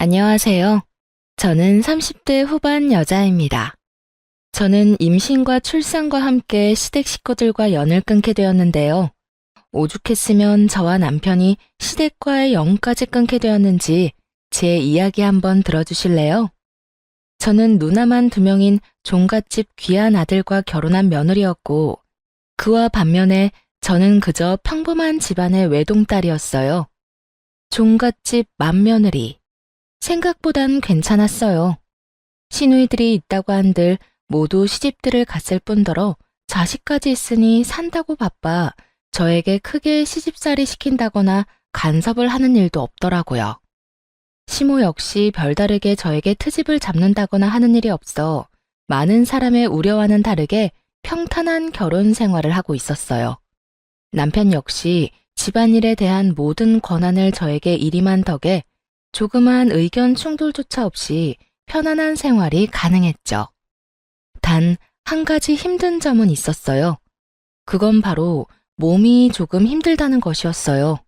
안녕하세요. 저는 30대 후반 여자입니다. 저는 임신과 출산과 함께 시댁 식구들과 연을 끊게 되었는데요. 오죽했으면 저와 남편이 시댁과의 연까지 끊게 되었는지 제 이야기 한번 들어주실래요? 저는 누나만 2명인 종갓집 귀한 아들과 결혼한 며느리였고, 그와 반면에 저는 그저 평범한 집안의 외동딸이었어요. 종갓집 맏며느리. 생각보단 괜찮았어요. 시누이들이 있다고 한들 모두 시집들을 갔을 뿐더러 자식까지 있으니 산다고 바빠 저에게 크게 시집살이 시킨다거나 간섭을 하는 일도 없더라고요. 시모 역시 별다르게 저에게 트집을 잡는다거나 하는 일이 없어 많은 사람의 우려와는 다르게 평탄한 결혼 생활을 하고 있었어요. 남편 역시 집안일에 대한 모든 권한을 저에게 일임한 덕에 조그만 의견 충돌조차 없이 편안한 생활이 가능했죠. 단 한 가지 힘든 점은 있었어요. 그건 바로 몸이 조금 힘들다는 것이었어요.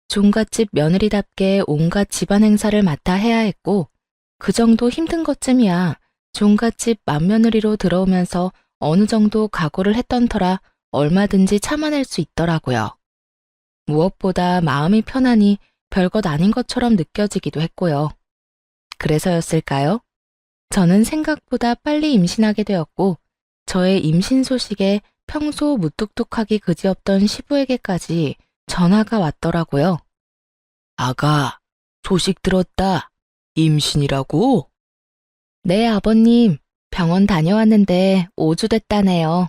종갓집 며느리답게 온갖 집안 행사를 맡아 해야 했고, 그 정도 힘든 것쯤이야 종갓집 맏며느리로 들어오면서 어느 정도 각오를 했던 터라 얼마든지 참아낼 수 있더라고요. 무엇보다 마음이 편하니 별것 아닌 것처럼 느껴지기도 했고요. 그래서였을까요? 저는 생각보다 빨리 임신하게 되었고, 저의 임신 소식에 평소 무뚝뚝하기 그지없던 시부에게까지 전화가 왔더라고요. 아가, 소식 들었다. 임신이라고? 네, 아버님. 병원 다녀왔는데 5주 됐다네요.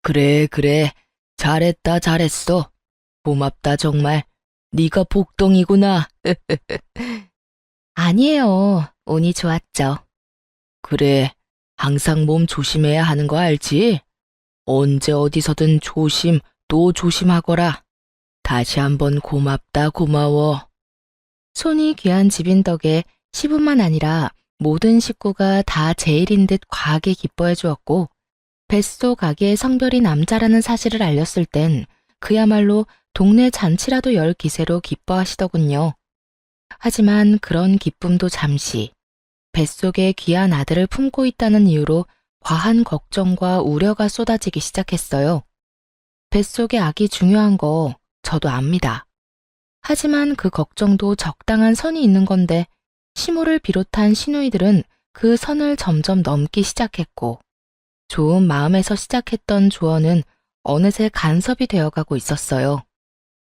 그래, 그래. 잘했다, 잘했어. 고맙다, 정말. 네가 복덩이구나. 아니에요. 운이 좋았죠. 그래, 항상 몸 조심해야 하는 거 알지? 언제 어디서든 조심 또 조심하거라. 다시 한번 고맙다, 고마워. 손이 귀한 집인 덕에 시부만 아니라 모든 식구가 다 제 일인 듯 과하게 기뻐해 주었고, 뱃속 아기의 성별이 남자라는 사실을 알렸을 땐 그야말로 동네 잔치라도 열 기세로 기뻐하시더군요. 하지만 그런 기쁨도 잠시, 뱃속에 귀한 아들을 품고 있다는 이유로 과한 걱정과 우려가 쏟아지기 시작했어요. 뱃속의 아기 중요한 거 저도 압니다. 하지만 그 걱정도 적당한 선이 있는 건데, 시모를 비롯한 시누이들은 그 선을 점점 넘기 시작했고, 좋은 마음에서 시작했던 조언은 어느새 간섭이 되어가고 있었어요.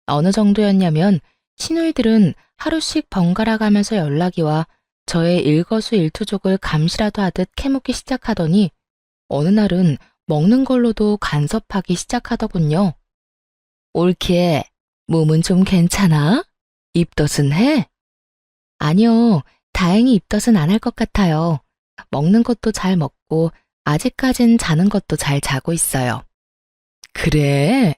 어느 정도였냐면 시누이들은 하루씩 번갈아 가면서 연락이 와 저의 일거수일투족을 감시라도 하듯 캐묻기 시작하더니 어느 날은 먹는 걸로도 간섭하기 시작하더군요. 올키에 몸은 좀 괜찮아? 입덧은 해? 아니요, 다행히 입덧은 안 할 것 같아요. 먹는 것도 잘 먹고 아직까진 자는 것도 잘 자고 있어요. 그래?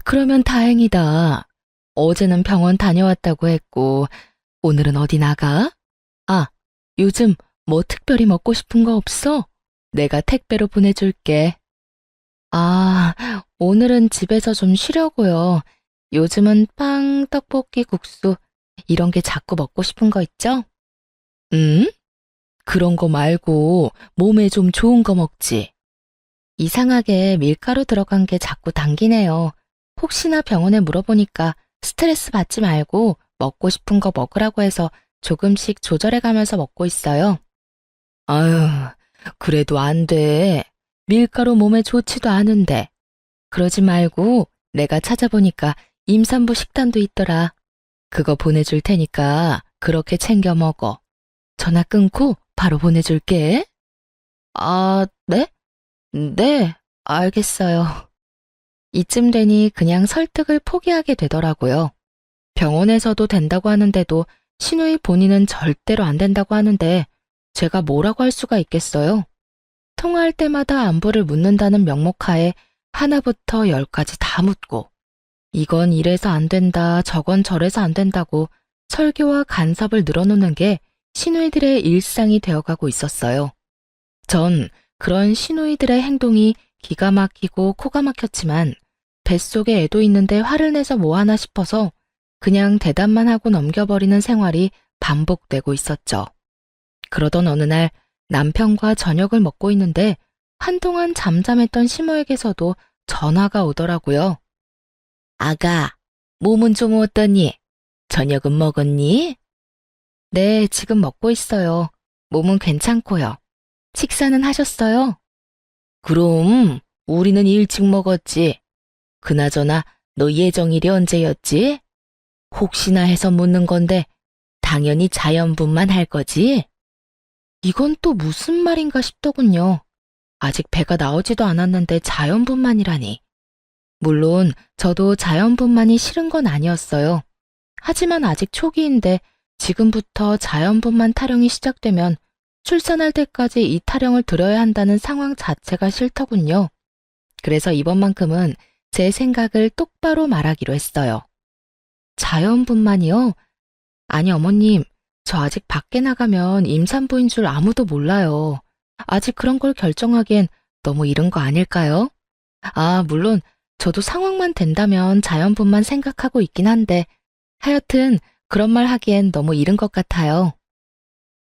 그러면 다행이다. 어제는 병원 다녀왔다고 했고, 오늘은 어디 나가? 아, 요즘 뭐 특별히 먹고 싶은 거 없어? 내가 택배로 보내줄게. 아, 오늘은 집에서 좀 쉬려고요. 요즘은 빵, 떡볶이, 국수, 이런 게 자꾸 먹고 싶은 거 있죠? 응? 그런 거 말고 몸에 좀 좋은 거 먹지. 이상하게 밀가루 들어간 게 자꾸 당기네요. 혹시나 병원에 물어보니까 스트레스 받지 말고 먹고 싶은 거 먹으라고 해서 조금씩 조절해 가면서 먹고 있어요. 아유, 그래도 안 돼. 밀가루 몸에 좋지도 않은데. 그러지 말고 내가 찾아보니까 임산부 식단도 있더라. 그거 보내줄 테니까 그렇게 챙겨 먹어. 전화 끊고 바로 보내줄게. 아, 네? 네, 알겠어요. 이쯤 되니 그냥 설득을 포기하게 되더라고요. 병원에서도 된다고 하는데도 시누이 본인은 절대로 안 된다고 하는데 제가 뭐라고 할 수가 있겠어요? 통화할 때마다 안부를 묻는다는 명목하에 하나부터 10까지 다 묻고, 이건 이래서 안 된다, 저건 저래서 안 된다고 설교와 간섭을 늘어놓는 게 시누이들의 일상이 되어가고 있었어요. 전 그런 시누이들의 행동이 기가 막히고 코가 막혔지만 뱃속에 애도 있는데 화를 내서 뭐하나 싶어서 그냥 대답만 하고 넘겨버리는 생활이 반복되고 있었죠. 그러던 어느 날 남편과 저녁을 먹고 있는데 한동안 잠잠했던 시모에게서도 전화가 오더라고요. 아가, 몸은 좀 어떠니? 저녁은 먹었니? 네, 지금 먹고 있어요. 몸은 괜찮고요. 식사는 하셨어요? 그럼 우리는 일찍 먹었지. 그나저나 너 예정일이 언제였지? 혹시나 해서 묻는 건데 당연히 자연분만 할 거지? 이건 또 무슨 말인가 싶더군요. 아직 배가 나오지도 않았는데 자연분만이라니. 물론 저도 자연분만이 싫은 건 아니었어요. 하지만 아직 초기인데 지금부터 자연분만 타령이 시작되면 출산할 때까지 이 타령을 들어야 한다는 상황 자체가 싫더군요. 그래서 이번만큼은 제 생각을 똑바로 말하기로 했어요. 자연분만이요? 아니 어머님, 저 아직 밖에 나가면 임산부인 줄 아무도 몰라요. 아직 그런 걸 결정하기엔 너무 이른 거 아닐까요? 물론 저도 상황만 된다면 자연분만 생각하고 있긴 한데 하여튼 그런 말 하기엔 너무 이른 것 같아요.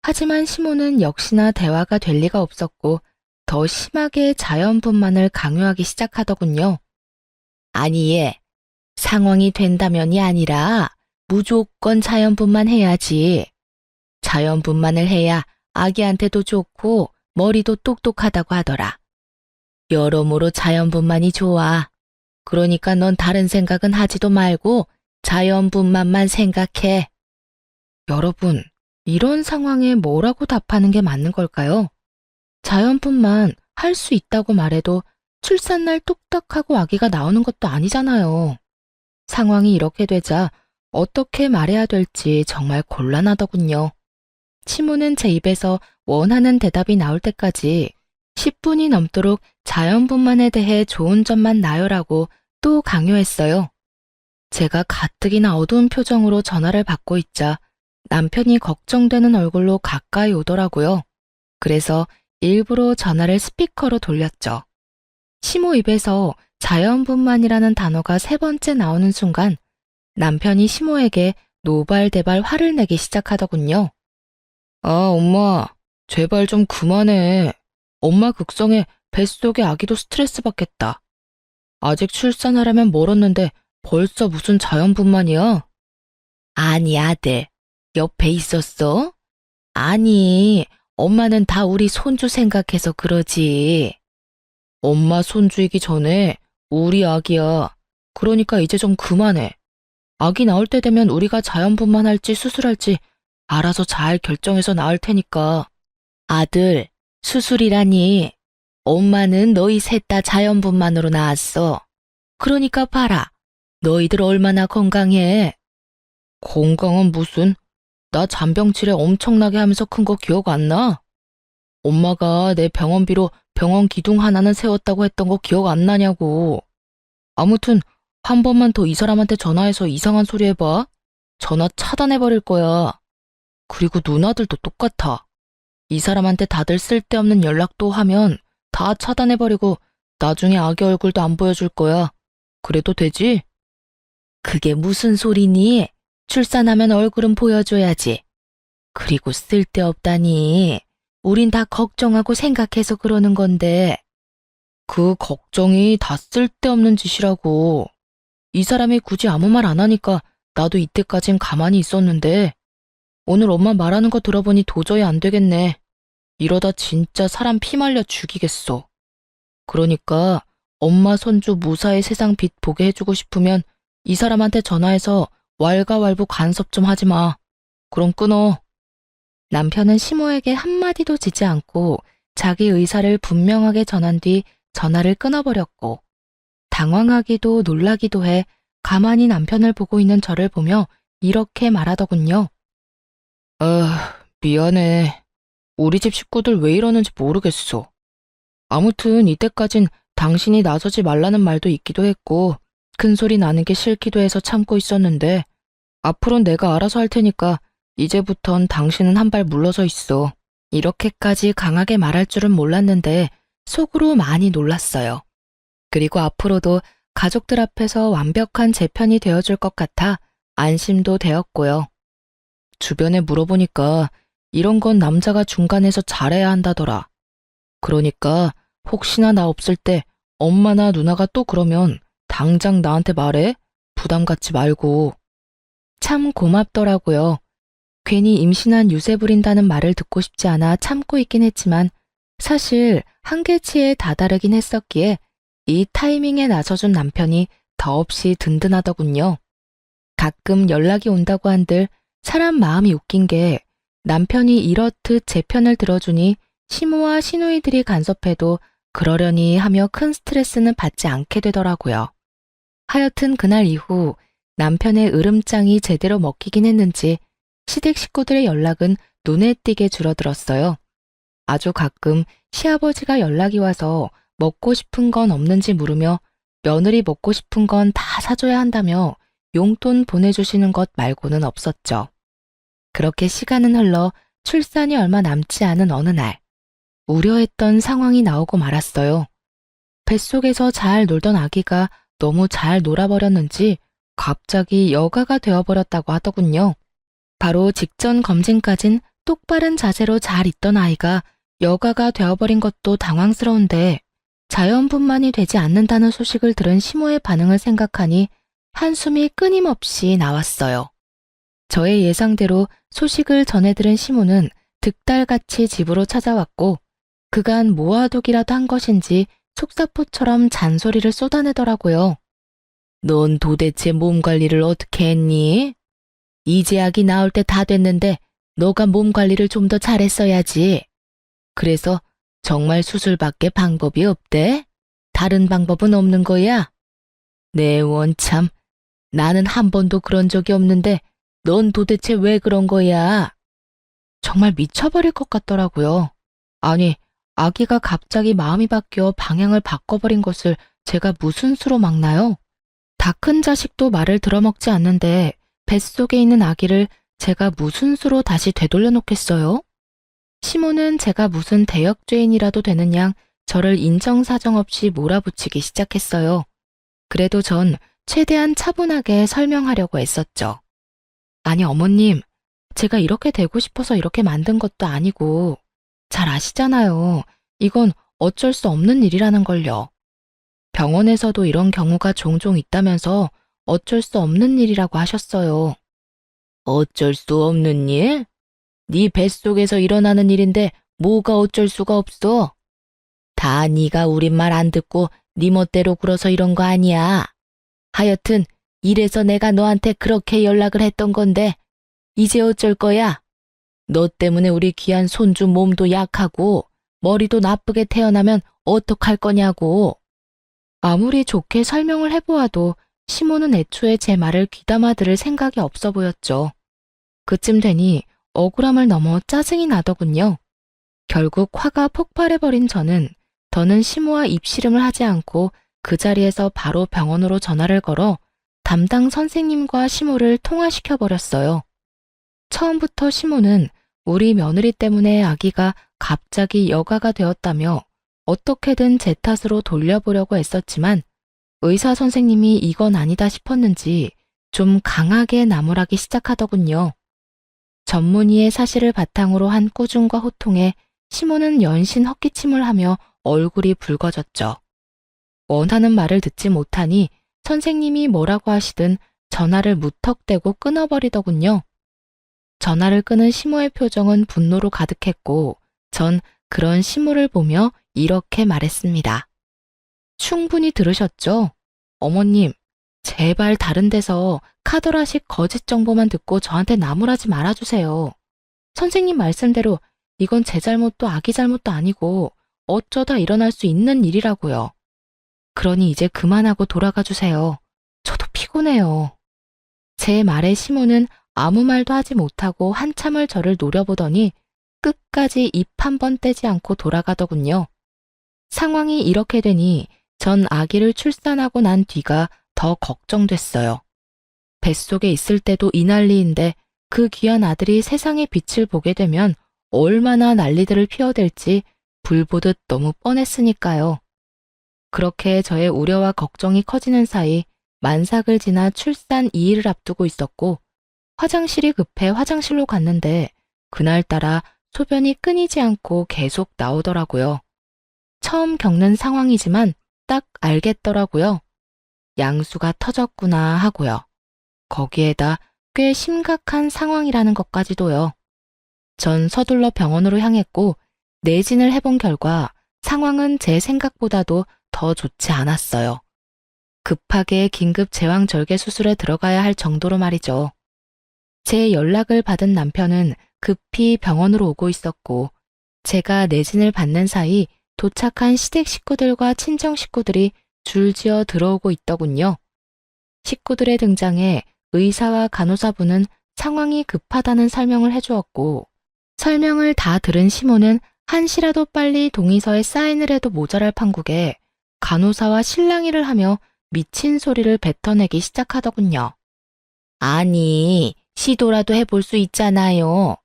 하지만 시모는 역시나 대화가 될 리가 없었고 더 심하게 자연분만을 강요하기 시작하더군요. 아니 얘, 상황이 된다면이 아니라 무조건 자연분만 해야지. 자연분만을 해야 아기한테도 좋고 머리도 똑똑하다고 하더라. 여러모로 자연분만이 좋아. 그러니까 넌 다른 생각은 하지도 말고 자연분만만 생각해. 여러분, 이런 상황에 뭐라고 답하는 게 맞는 걸까요? 자연분만 할 수 있다고 말해도 출산날 뚝딱하고 아기가 나오는 것도 아니잖아요. 상황이 이렇게 되자 어떻게 말해야 될지 정말 곤란하더군요. 시모는 제 입에서 원하는 대답이 나올 때까지 10분이 넘도록 자연분만에 대해 좋은 점만 나열하고 또 강요했어요. 제가 가뜩이나 어두운 표정으로 전화를 받고 있자 남편이 걱정되는 얼굴로 가까이 오더라고요. 그래서 일부러 전화를 스피커로 돌렸죠. 시모 입에서 자연분만이라는 단어가 3번째 나오는 순간 남편이 시모에게 노발대발 화를 내기 시작하더군요. 엄마, 제발 좀 그만해. 엄마 극성에 뱃속의 아기도 스트레스 받겠다. 아직 출산하려면 멀었는데 벌써 무슨 자연분만이야? 아니, 아들. 옆에 있었어? 아니, 엄마는 다 우리 손주 생각해서 그러지. 엄마 손주이기 전에 우리 아기야. 그러니까 이제 좀 그만해. 아기 나올 때 되면 우리가 자연분만할지 수술할지 알아서 잘 결정해서 나을 테니까. 아들, 수술이라니. 엄마는 너희 셋 다 자연분만으로 나왔어. 그러니까 봐라. 너희들 얼마나 건강해. 건강은 무슨? 나 잔병치레 엄청나게 하면서 큰 거 기억 안 나? 엄마가 내 병원비로 병원 기둥 하나는 세웠다고 했던 거 기억 안 나냐고. 아무튼 한 번만 더 이 사람한테 전화해서 이상한 소리 해봐. 전화 차단해버릴 거야. 그리고 누나들도 똑같아. 이 사람한테 다들 쓸데없는 연락 또 하면 다 차단해버리고 나중에 아기 얼굴도 안 보여줄 거야. 그래도 되지? 그게 무슨 소리니? 출산하면 얼굴은 보여줘야지. 그리고 쓸데없다니. 우린 다 걱정하고 생각해서 그러는 건데. 그 걱정이 다 쓸데없는 짓이라고. 이 사람이 굳이 아무 말 안 하니까 나도 이때까진 가만히 있었는데 오늘 엄마 말하는 거 들어보니 도저히 안 되겠네. 이러다 진짜 사람 피 말려 죽이겠어. 그러니까 엄마 손주 무사히 세상 빛 보게 해주고 싶으면 이 사람한테 전화해서 왈가왈부 간섭 좀 하지 마. 그럼 끊어. 남편은 시모에게 한마디도 지지 않고 자기 의사를 분명하게 전한 뒤 전화를 끊어버렸고 당황하기도 놀라기도 해 가만히 남편을 보고 있는 저를 보며 이렇게 말하더군요. 미안해. 우리 집 식구들 왜 이러는지 모르겠어. 아무튼 이때까진 당신이 나서지 말라는 말도 있기도 했고 큰 소리 나는 게 싫기도 해서 참고 있었는데 앞으로는 내가 알아서 할 테니까 이제부턴 당신은 한 발 물러서 있어. 이렇게까지 강하게 말할 줄은 몰랐는데 속으로 많이 놀랐어요. 그리고 앞으로도 가족들 앞에서 완벽한 제 편이 되어줄 것 같아 안심도 되었고요. 주변에 물어보니까 이런 건 남자가 중간에서 잘해야 한다더라. 그러니까 혹시나 나 없을 때 엄마나 누나가 또 그러면 당장 나한테 말해. 부담 갖지 말고. 참 고맙더라고요. 괜히 임신한 유세 부린다는 말을 듣고 싶지 않아 참고 있긴 했지만 사실 한계치에 다다르긴 했었기에 이 타이밍에 나서준 남편이 더없이 든든하더군요. 가끔 연락이 온다고 한들 사람 마음이 웃긴 게 남편이 이렇듯 제 편을 들어주니 시모와 시누이들이 간섭해도 그러려니 하며 큰 스트레스는 받지 않게 되더라고요. 하여튼 그날 이후 남편의 으름장이 제대로 먹히긴 했는지 시댁 식구들의 연락은 눈에 띄게 줄어들었어요. 아주 가끔 시아버지가 연락이 와서 먹고 싶은 건 없는지 물으며 며느리 먹고 싶은 건 다 사줘야 한다며 용돈 보내주시는 것 말고는 없었죠. 그렇게 시간은 흘러 출산이 얼마 남지 않은 어느 날 우려했던 상황이 나오고 말았어요. 뱃속에서 잘 놀던 아기가 너무 잘 놀아버렸는지 갑자기 여가가 되어버렸다고 하더군요. 바로 직전 검진까진 똑바른 자세로 잘 있던 아이가 여가가 되어버린 것도 당황스러운데 자연분만이 되지 않는다는 소식을 들은 시모의 반응을 생각하니 한숨이 끊임없이 나왔어요. 저의 예상대로 소식을 전해들은 시모는 득달같이 집으로 찾아왔고 그간 모아두기라도 한 것인지 속사포처럼 잔소리를 쏟아내더라고요. 넌 도대체 몸 관리를 어떻게 했니? 이제 아기 나올 때 다 됐는데 너가 몸 관리를 좀 더 잘했어야지. 그래서 정말 수술밖에 방법이 없대? 다른 방법은 없는 거야? 내 원참, 나는 한 번도 그런 적이 없는데 넌 도대체 왜 그런 거야? 정말 미쳐버릴 것 같더라고요. 아니, 아기가 갑자기 마음이 바뀌어 방향을 바꿔버린 것을 제가 무슨 수로 막나요? 다 큰 자식도 말을 들어먹지 않는데 뱃속에 있는 아기를 제가 무슨 수로 다시 되돌려 놓겠어요? 시모는 제가 무슨 대역죄인이라도 되는 양 저를 인정사정 없이 몰아붙이기 시작했어요. 그래도 전 최대한 차분하게 설명하려고 애썼죠. 아니 어머님, 제가 이렇게 되고 싶어서 이렇게 만든 것도 아니고 잘 아시잖아요. 이건 어쩔 수 없는 일이라는 걸요. 병원에서도 이런 경우가 종종 있다면서 어쩔 수 없는 일이라고 하셨어요. 어쩔 수 없는 일? 네 뱃속에서 일어나는 일인데 뭐가 어쩔 수가 없어? 다 네가 우리 말 안 듣고 네 멋대로 굴어서 이런 거 아니야. 하여튼 이래서 내가 너한테 그렇게 연락을 했던 건데 이제 어쩔 거야? 너 때문에 우리 귀한 손주 몸도 약하고 머리도 나쁘게 태어나면 어떡할 거냐고. 아무리 좋게 설명을 해보아도 시모는 애초에 제 말을 귀담아 들을 생각이 없어 보였죠. 그쯤 되니 억울함을 넘어 짜증이 나더군요. 결국 화가 폭발해버린 저는 더는 시모와 입씨름을 하지 않고 그 자리에서 바로 병원으로 전화를 걸어 담당 선생님과 시모를 통화시켜버렸어요. 처음부터 시모는 우리 며느리 때문에 아기가 갑자기 여가가 되었다며 어떻게든 제 탓으로 돌려보려고 애썼지만 의사 선생님이 이건 아니다 싶었는지 좀 강하게 나무라기 시작하더군요. 전문의의 사실을 바탕으로 한 꾸중과 호통에 시모는 연신 헛기침을 하며 얼굴이 붉어졌죠. 원하는 말을 듣지 못하니 선생님이 뭐라고 하시든 전화를 무턱대고 끊어버리더군요. 전화를 끊은 시모의 표정은 분노로 가득했고 전 그런 시모를 보며 이렇게 말했습니다. 충분히 들으셨죠? 어머님, 제발 다른 데서 카더라식 거짓 정보만 듣고 저한테 나무라지 말아주세요. 선생님 말씀대로 이건 제 잘못도 아기 잘못도 아니고 어쩌다 일어날 수 있는 일이라고요. 그러니 이제 그만하고 돌아가 주세요. 저도 피곤해요. 제 말에 시모는 아무 말도 하지 못하고 한참을 저를 노려보더니 끝까지 입 한 번 떼지 않고 돌아가더군요. 상황이 이렇게 되니 전 아기를 출산하고 난 뒤가 더 걱정됐어요. 뱃속에 있을 때도 이 난리인데 그 귀한 아들이 세상의 빛을 보게 되면 얼마나 난리들을 피워댈지 불보듯 너무 뻔했으니까요. 그렇게 저의 우려와 걱정이 커지는 사이 만삭을 지나 출산 2일을 앞두고 있었고 화장실이 급해 화장실로 갔는데 그날따라 소변이 끊이지 않고 계속 나오더라고요. 처음 겪는 상황이지만 딱 알겠더라고요. 양수가 터졌구나 하고요. 거기에다 꽤 심각한 상황이라는 것까지도요. 전 서둘러 병원으로 향했고 내진을 해본 결과 상황은 제 생각보다도 더 좋지 않았어요. 급하게 긴급 제왕절개 수술에 들어가야 할 정도로 말이죠. 제 연락을 받은 남편은 급히 병원으로 오고 있었고 제가 내진을 받는 사이 도착한 시댁 식구들과 친정 식구들이 줄지어 들어오고 있더군요. 식구들의 등장에 의사와 간호사분은 상황이 급하다는 설명을 해주었고 설명을 다 들은 시모는 한시라도 빨리 동의서에 사인을 해도 모자랄 판국에 간호사와 실랑이를 하며 미친 소리를 뱉어내기 시작하더군요. 아니, 시도라도 해볼 수 있잖아요.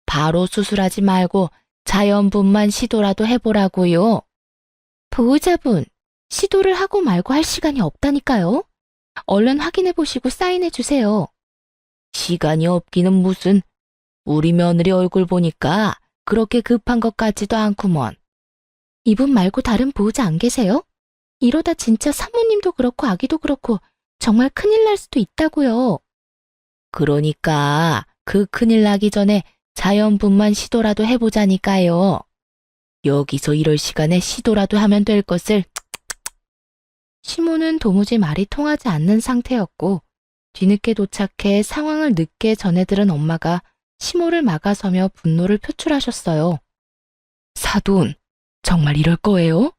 바로 수술하지 말고 자연분만 시도라도 해보라고요. 보호자분, 시도를 하고 말고 할 시간이 없다니까요. 얼른 확인해보시고 사인해주세요. 시간이 없기는 무슨. 우리 며느리 얼굴 보니까 그렇게 급한 것 같지도 않구먼. 이분 말고 다른 보호자 안 계세요? 이러다 진짜 사모님도 그렇고 아기도 그렇고 정말 큰일 날 수도 있다고요. 그러니까 그 큰일 나기 전에 자연분만 시도라도 해보자니까요. 여기서 이럴 시간에 시도라도 하면 될 것을. 시모는 도무지 말이 통하지 않는 상태였고 뒤늦게 도착해 상황을 늦게 전해들은 엄마가 시모를 막아서며 분노를 표출하셨어요. 사돈, 정말 이럴 거예요?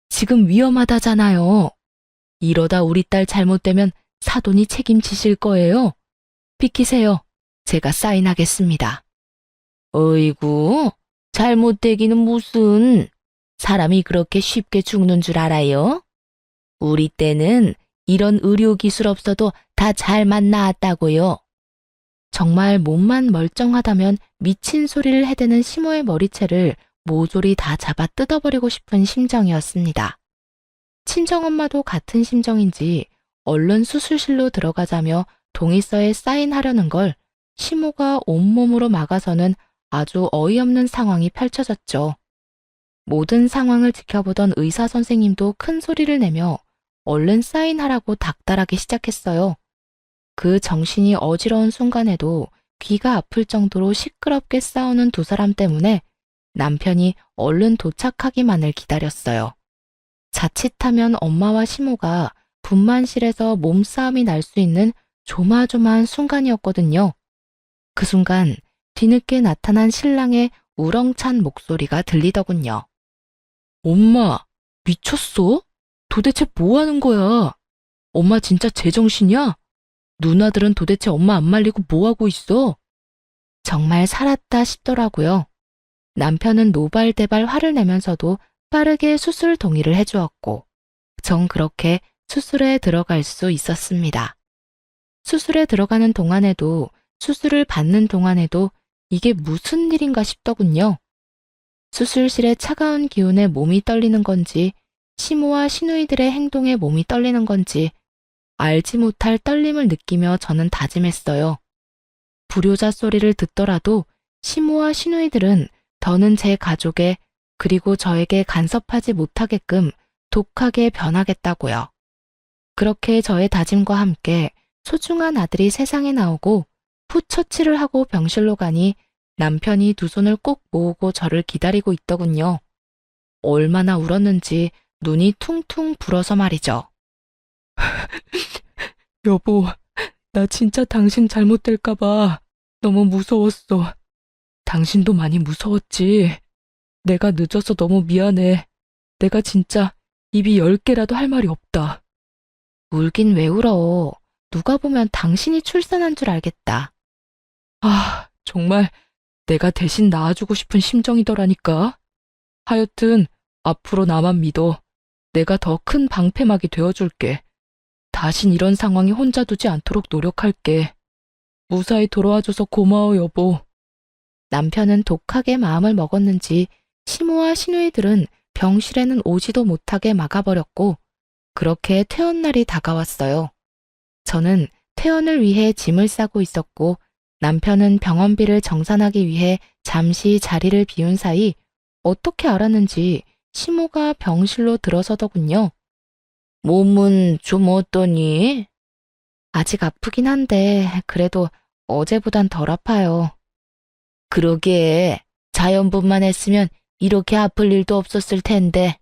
지금 위험하다잖아요. 이러다 우리 딸 잘못되면 사돈이 책임지실 거예요. 비키세요. 제가 사인하겠습니다. 어이구, 잘못되기는 무슨. 사람이 그렇게 쉽게 죽는 줄 알아요? 우리 때는 이런 의료기술 없어도 다 잘만 나았다고요. 정말 몸만 멀쩡하다면 미친 소리를 해대는 시모의 머리채를 모조리 다 잡아 뜯어버리고 싶은 심정이었습니다. 친정엄마도 같은 심정인지 얼른 수술실로 들어가자며 동의서에 사인하려는 걸 시모가 온몸으로 막아서는 아주 어이없는 상황이 펼쳐졌죠. 모든 상황을 지켜보던 의사 선생님도 큰 소리를 내며 얼른 사인하라고 닥달하기 시작했어요. 그 정신이 어지러운 순간에도 귀가 아플 정도로 시끄럽게 싸우는 두 사람 때문에 남편이 얼른 도착하기만을 기다렸어요. 자칫하면 엄마와 시모가 분만실에서 몸싸움이 날 수 있는 조마조마한 순간이었거든요. 그 순간 뒤늦게 나타난 신랑의 우렁찬 목소리가 들리더군요. 엄마, 미쳤어? 도대체 뭐 하는 거야? 엄마 진짜 제정신이야? 누나들은 도대체 엄마 안 말리고 뭐 하고 있어? 정말 살았다 싶더라고요. 남편은 노발대발 화를 내면서도 빠르게 수술 동의를 해주었고, 전 그렇게 수술에 들어갈 수 있었습니다. 수술에 들어가는 동안에도, 수술을 받는 동안에도 이게 무슨 일인가 싶더군요. 수술실의 차가운 기운에 몸이 떨리는 건지, 시모와 시누이들의 행동에 몸이 떨리는 건지, 알지 못할 떨림을 느끼며 저는 다짐했어요. 불효자 소리를 듣더라도 시모와 시누이들은 더는 제 가족에 그리고 저에게 간섭하지 못하게끔 독하게 변하겠다고요. 그렇게 저의 다짐과 함께 소중한 아들이 세상에 나오고 푸처치를 하고 병실로 가니 남편이 두 손을 꼭 모으고 저를 기다리고 있더군요. 얼마나 울었는지 눈이 퉁퉁 불어서 말이죠. 여보, 나 진짜 당신 잘못될까봐 너무 무서웠어. 당신도 많이 무서웠지. 내가 늦어서 너무 미안해. 내가 진짜 입이 10개라도 할 말이 없다. 울긴 왜 울어. 누가 보면 당신이 출산한 줄 알겠다. 아, 정말 내가 대신 낳아주고 싶은 심정이더라니까. 하여튼 앞으로 나만 믿어. 내가 더 큰 방패막이 되어줄게. 다신 이런 상황에 혼자 두지 않도록 노력할게. 무사히 돌아와줘서 고마워, 여보. 남편은 독하게 마음을 먹었는지 시모와 시누이들은 병실에는 오지도 못하게 막아버렸고 그렇게 퇴원 날이 다가왔어요. 저는 퇴원을 위해 짐을 싸고 있었고 남편은 병원비를 정산하기 위해 잠시 자리를 비운 사이 어떻게 알았는지 시모가 병실로 들어서더군요. 몸은 좀 어떠니? 아직 아프긴 한데 그래도 어제보단 덜 아파요. 그러게 자연분만 했으면 이렇게 아플 일도 없었을 텐데.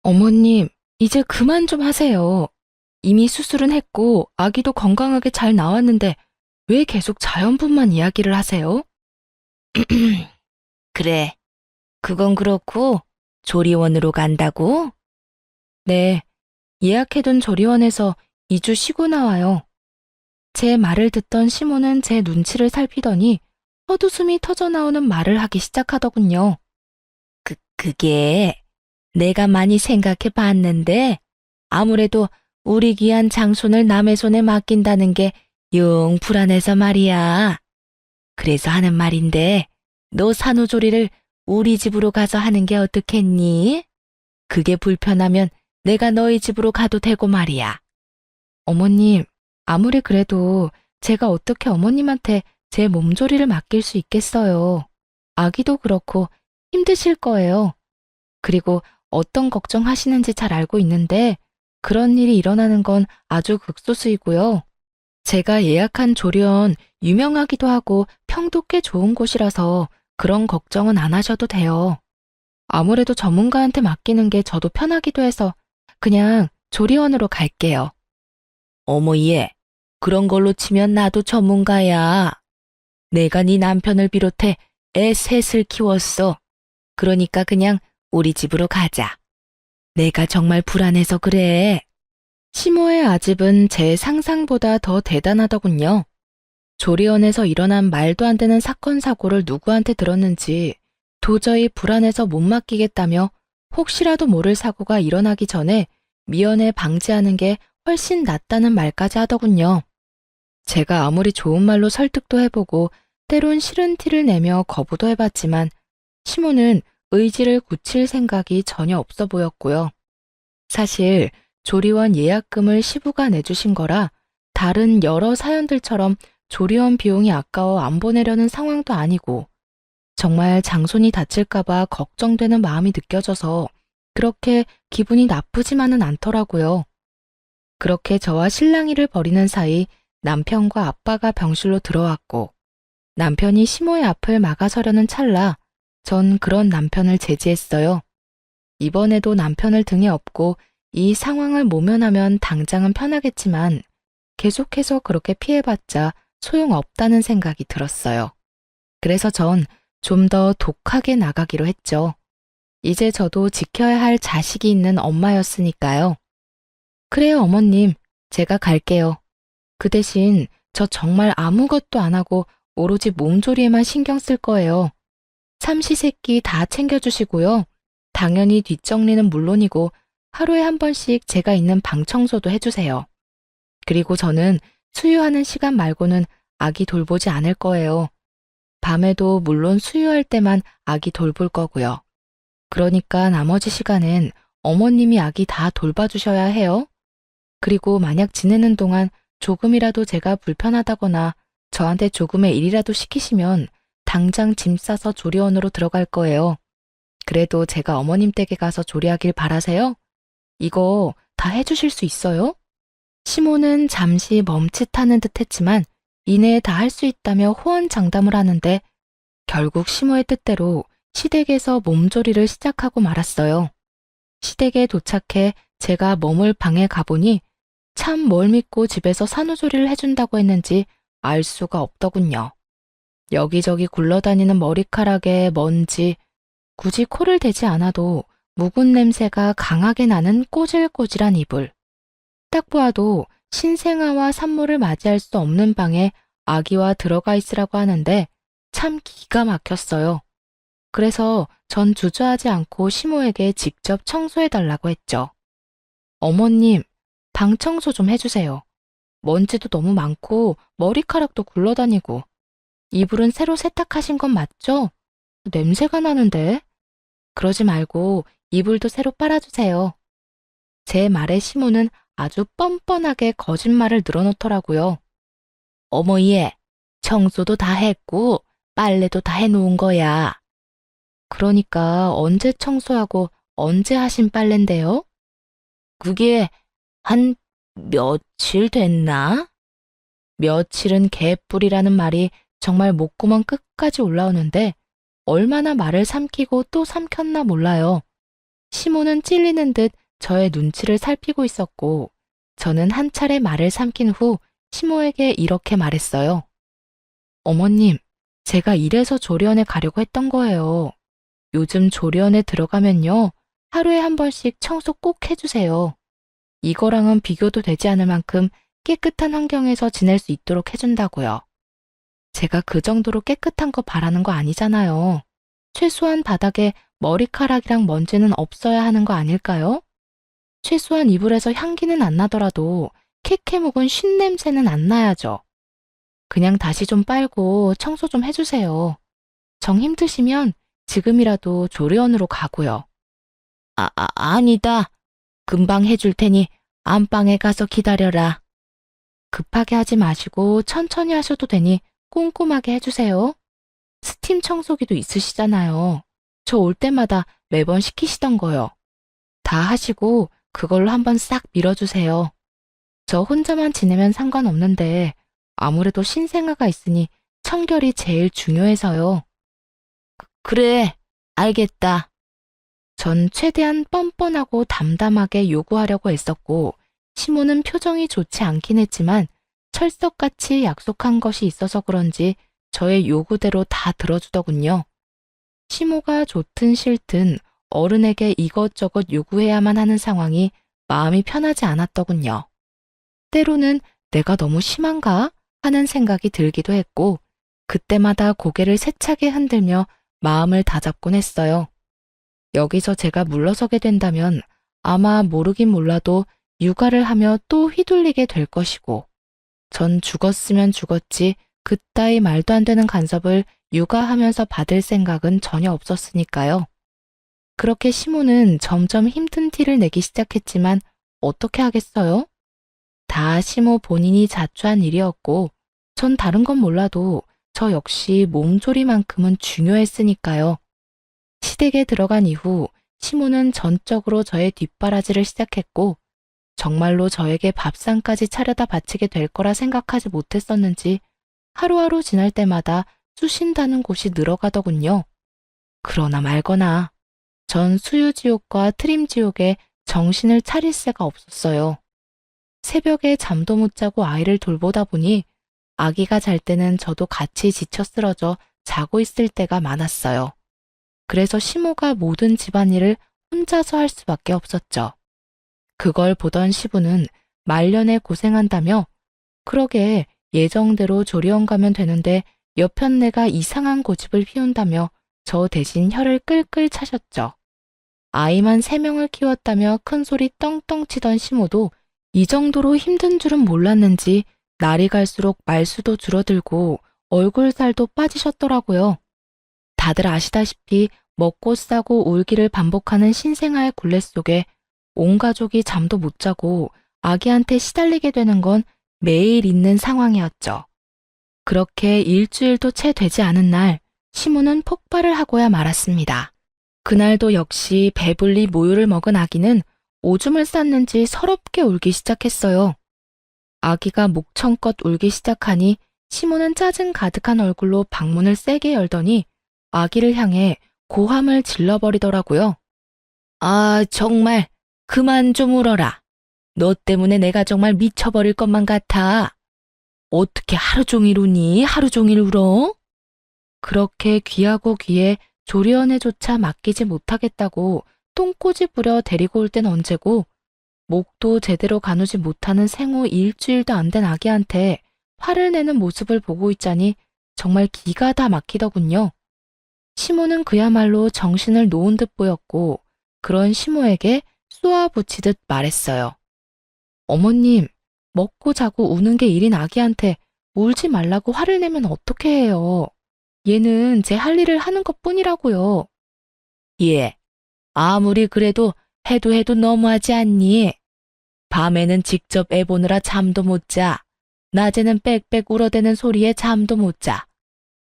어머님, 이제 그만 좀 하세요. 이미 수술은 했고 아기도 건강하게 잘 나왔는데 왜 계속 자연분만 이야기를 하세요? 그래, 그건 그렇고 조리원으로 간다고? 네, 예약해둔 조리원에서 2주 쉬고 나와요. 제 말을 듣던 시모는 제 눈치를 살피더니 헛웃음이 터져나오는 말을 하기 시작하더군요. 그게 내가 많이 생각해 봤는데 아무래도 우리 귀한 장손을 남의 손에 맡긴다는 게 영 불안해서 말이야. 그래서 하는 말인데 너 산후조리를 우리 집으로 가서 하는 게 어떻겠니? 그게 불편하면 내가 너희 집으로 가도 되고 말이야. 어머님, 아무리 그래도 제가 어떻게 어머님한테 제 몸조리를 맡길 수 있겠어요. 아기도 그렇고 힘드실 거예요. 그리고 어떤 걱정하시는지 잘 알고 있는데 그런 일이 일어나는 건 아주 극소수이고요. 제가 예약한 조리원 유명하기도 하고 평도 꽤 좋은 곳이라서 그런 걱정은 안 하셔도 돼요. 아무래도 전문가한테 맡기는 게 저도 편하기도 해서 그냥 조리원으로 갈게요. 어머 얘, 그런 걸로 치면 나도 전문가야. 내가 네 남편을 비롯해 애 셋을 키웠어. 그러니까 그냥 우리 집으로 가자. 내가 정말 불안해서 그래. 시모의 아집은 제 상상보다 더 대단하더군요. 조리원에서 일어난 말도 안 되는 사건 사고를 누구한테 들었는지 도저히 불안해서 못 맡기겠다며 혹시라도 모를 사고가 일어나기 전에 미연에 방지하는 게 훨씬 낫다는 말까지 하더군요. 제가 아무리 좋은 말로 설득도 해보고 때론 싫은 티를 내며 거부도 해봤지만 시모는 의지를 굳힐 생각이 전혀 없어 보였고요. 사실 조리원 예약금을 시부가 내주신 거라 다른 여러 사연들처럼 조리원 비용이 아까워 안 보내려는 상황도 아니고 정말 장손이 다칠까봐 걱정되는 마음이 느껴져서 그렇게 기분이 나쁘지만은 않더라고요. 그렇게 저와 실랑이를 벌이는 사이 남편과 아빠가 병실로 들어왔고 남편이 시모의 앞을 막아서려는 찰나 전 그런 남편을 제지했어요. 이번에도 남편을 등에 업고 이 상황을 모면하면 당장은 편하겠지만 계속해서 그렇게 피해봤자 소용없다는 생각이 들었어요. 그래서 전 좀 더 독하게 나가기로 했죠. 이제 저도 지켜야 할 자식이 있는 엄마였으니까요. 그래요, 어머님. 제가 갈게요. 그 대신 저 정말 아무것도 안 하고 오로지 몸조리에만 신경 쓸 거예요. 삼시세끼 다 챙겨주시고요. 당연히 뒷정리는 물론이고 하루에 한 번씩 제가 있는 방 청소도 해주세요. 그리고 저는 수유하는 시간 말고는 아기 돌보지 않을 거예요. 밤에도 물론 수유할 때만 아기 돌볼 거고요. 그러니까 나머지 시간엔 어머님이 아기 다 돌봐주셔야 해요. 그리고 만약 지내는 동안 조금이라도 제가 불편하다거나 저한테 조금의 일이라도 시키시면 당장 짐 싸서 조리원으로 들어갈 거예요. 그래도 제가 어머님 댁에 가서 조리하길 바라세요? 이거 다 해주실 수 있어요? 시모는 잠시 멈칫하는 듯 했지만 이내에 다 할 수 있다며 호언장담을 하는데 결국 시모의 뜻대로 시댁에서 몸조리를 시작하고 말았어요. 시댁에 도착해 제가 머물 방에 가보니 참 뭘 믿고 집에서 산후조리를 해준다고 했는지 알 수가 없더군요. 여기저기 굴러다니는 머리카락에 먼지, 굳이 코를 대지 않아도 묵은 냄새가 강하게 나는 꼬질꼬질한 이불. 딱 보아도 신생아와 산모를 맞이할 수 없는 방에 아기와 들어가 있으라고 하는데 참 기가 막혔어요. 그래서 전 주저하지 않고 시모에게 직접 청소해달라고 했죠. 어머님, 방 청소 좀 해주세요. 먼지도 너무 많고 머리카락도 굴러다니고. 이불은 새로 세탁하신 건 맞죠? 냄새가 나는데. 그러지 말고 이불도 새로 빨아주세요. 제 말에 시모는 아주 뻔뻔하게 거짓말을 늘어놓더라고요. 어머 얘, 청소도 다 했고 빨래도 다 해놓은 거야. 그러니까 언제 청소하고 언제 하신 빨랜데요? 그게 한 며칠 됐나? 며칠은 개뿔이라는 말이 정말 목구멍 끝까지 올라오는데 얼마나 말을 삼키고 또 삼켰나 몰라요. 시모는 찔리는 듯 저의 눈치를 살피고 있었고 저는 한 차례 말을 삼킨 후 시모에게 이렇게 말했어요. 어머님, 제가 이래서 조리원에 가려고 했던 거예요. 요즘 조리원에 들어가면요. 하루에 한 번씩 청소 꼭 해주세요. 이거랑은 비교도 되지 않을 만큼 깨끗한 환경에서 지낼 수 있도록 해준다고요. 제가 그 정도로 깨끗한 거 바라는 거 아니잖아요. 최소한 바닥에 머리카락이랑 먼지는 없어야 하는 거 아닐까요? 최소한 이불에서 향기는 안 나더라도 캐캐 묵은 쉰 냄새는 안 나야죠. 그냥 다시 좀 빨고 청소 좀 해주세요. 정 힘드시면 지금이라도 조리원으로 가고요. 아니다. 금방 해줄 테니 안방에 가서 기다려라. 급하게 하지 마시고 천천히 하셔도 되니 꼼꼼하게 해주세요. 스팀 청소기도 있으시잖아요. 저 올 때마다 매번 시키시던 거요. 다 하시고 그걸로 한번 싹 밀어주세요. 저 혼자만 지내면 상관없는데 아무래도 신생아가 있으니 청결이 제일 중요해서요. 그래, 알겠다. 전 최대한 뻔뻔하고 담담하게 요구하려고 애썼고 시모는 표정이 좋지 않긴 했지만 철석같이 약속한 것이 있어서 그런지 저의 요구대로 다 들어주더군요. 시모가 좋든 싫든 어른에게 이것저것 요구해야만 하는 상황이 마음이 편하지 않았더군요. 때로는 내가 너무 심한가 하는 생각이 들기도 했고 그때마다 고개를 세차게 흔들며 마음을 다잡곤 했어요. 여기서 제가 물러서게 된다면 아마 모르긴 몰라도 육아를 하며 또 휘둘리게 될 것이고 전 죽었으면 죽었지 그따위 말도 안 되는 간섭을 육아하면서 받을 생각은 전혀 없었으니까요. 그렇게 시모는 점점 힘든 티를 내기 시작했지만 어떻게 하겠어요? 다 시모 본인이 자초한 일이었고 전 다른 건 몰라도 저 역시 몸조리만큼은 중요했으니까요. 시댁에 들어간 이후 시모는 전적으로 저의 뒷바라지를 시작했고 정말로 저에게 밥상까지 차려다 바치게 될 거라 생각하지 못했었는지 하루하루 지날 때마다 쑤신다는 곳이 늘어가더군요. 그러나 말거나 전 수유지옥과 트림지옥에 정신을 차릴 새가 없었어요. 새벽에 잠도 못 자고 아이를 돌보다 보니 아기가 잘 때는 저도 같이 지쳐 쓰러져 자고 있을 때가 많았어요. 그래서 시모가 모든 집안일을 혼자서 할 수밖에 없었죠. 그걸 보던 시부는 말년에 고생한다며 그러게 예정대로 조리원 가면 되는데 여편네가 이상한 고집을 피운다며 저 대신 혀를 끌끌 차셨죠. 아이만 3명을 키웠다며 큰소리 떵떵 치던 시모도 이 정도로 힘든 줄은 몰랐는지 날이 갈수록 말수도 줄어들고 얼굴살도 빠지셨더라고요. 다들 아시다시피 먹고 싸고 울기를 반복하는 신생아의 굴레 속에 온 가족이 잠도 못 자고 아기한테 시달리게 되는 건 매일 있는 상황이었죠. 그렇게 일주일도 채 되지 않은 날, 시모는 폭발을 하고야 말았습니다. 그날도 역시 배불리 모유를 먹은 아기는 오줌을 쌌는지 서럽게 울기 시작했어요. 아기가 목청껏 울기 시작하니 시모는 짜증 가득한 얼굴로 방문을 세게 열더니 아기를 향해 고함을 질러버리더라고요. 아, 정말 그만 좀 울어라. 너 때문에 내가 정말 미쳐버릴 것만 같아. 어떻게 하루 종일 우니? 하루 종일 울어? 그렇게 귀하고 귀에 조리원에조차 맡기지 못하겠다고 똥꼬지 부려 데리고 올 땐 언제고 목도 제대로 가누지 못하는 생후 일주일도 안 된 아기한테 화를 내는 모습을 보고 있자니 정말 기가 다 막히더군요. 시모는 그야말로 정신을 놓은 듯 보였고 그런 시모에게 쏘아붙이듯 말했어요. 어머님, 먹고 자고 우는 게 일인 아기한테 울지 말라고 화를 내면 어떻게 해요? 얘는 제 할 일을 하는 것뿐이라고요. 예, 아무리 그래도 해도 너무하지 않니? 밤에는 직접 애 보느라 잠도 못 자. 낮에는 빽빽 울어대는 소리에 잠도 못 자.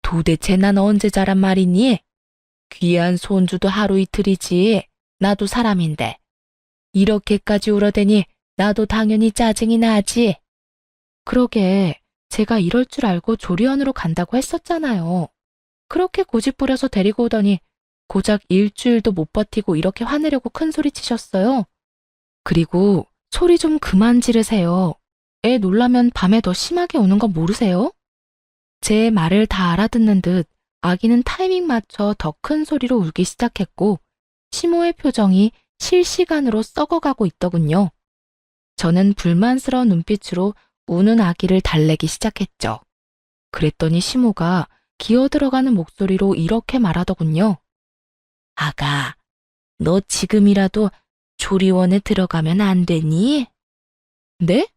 도대체 난 언제 자란 말이니? 귀한 손주도 하루 이틀이지. 나도 사람인데. 이렇게까지 울어대니 나도 당연히 짜증이 나지. 그러게 제가 이럴 줄 알고 조리원으로 간다고 했었잖아요. 그렇게 고집 부려서 데리고 오더니 고작 일주일도 못 버티고 이렇게 화내려고 큰 소리 치셨어요. 그리고 소리 좀 그만 지르세요. 애 놀라면 밤에 더 심하게 우는 거 모르세요? 제 말을 다 알아듣는 듯 아기는 타이밍 맞춰 더 큰 소리로 울기 시작했고 시모의 표정이 실시간으로 썩어가고 있더군요. 저는 불만스러운 눈빛으로 우는 아기를 달래기 시작했죠. 그랬더니 시모가 기어들어가는 목소리로 이렇게 말하더군요. 아가, 너 지금이라도 조리원에 들어가면 안 되니? 네?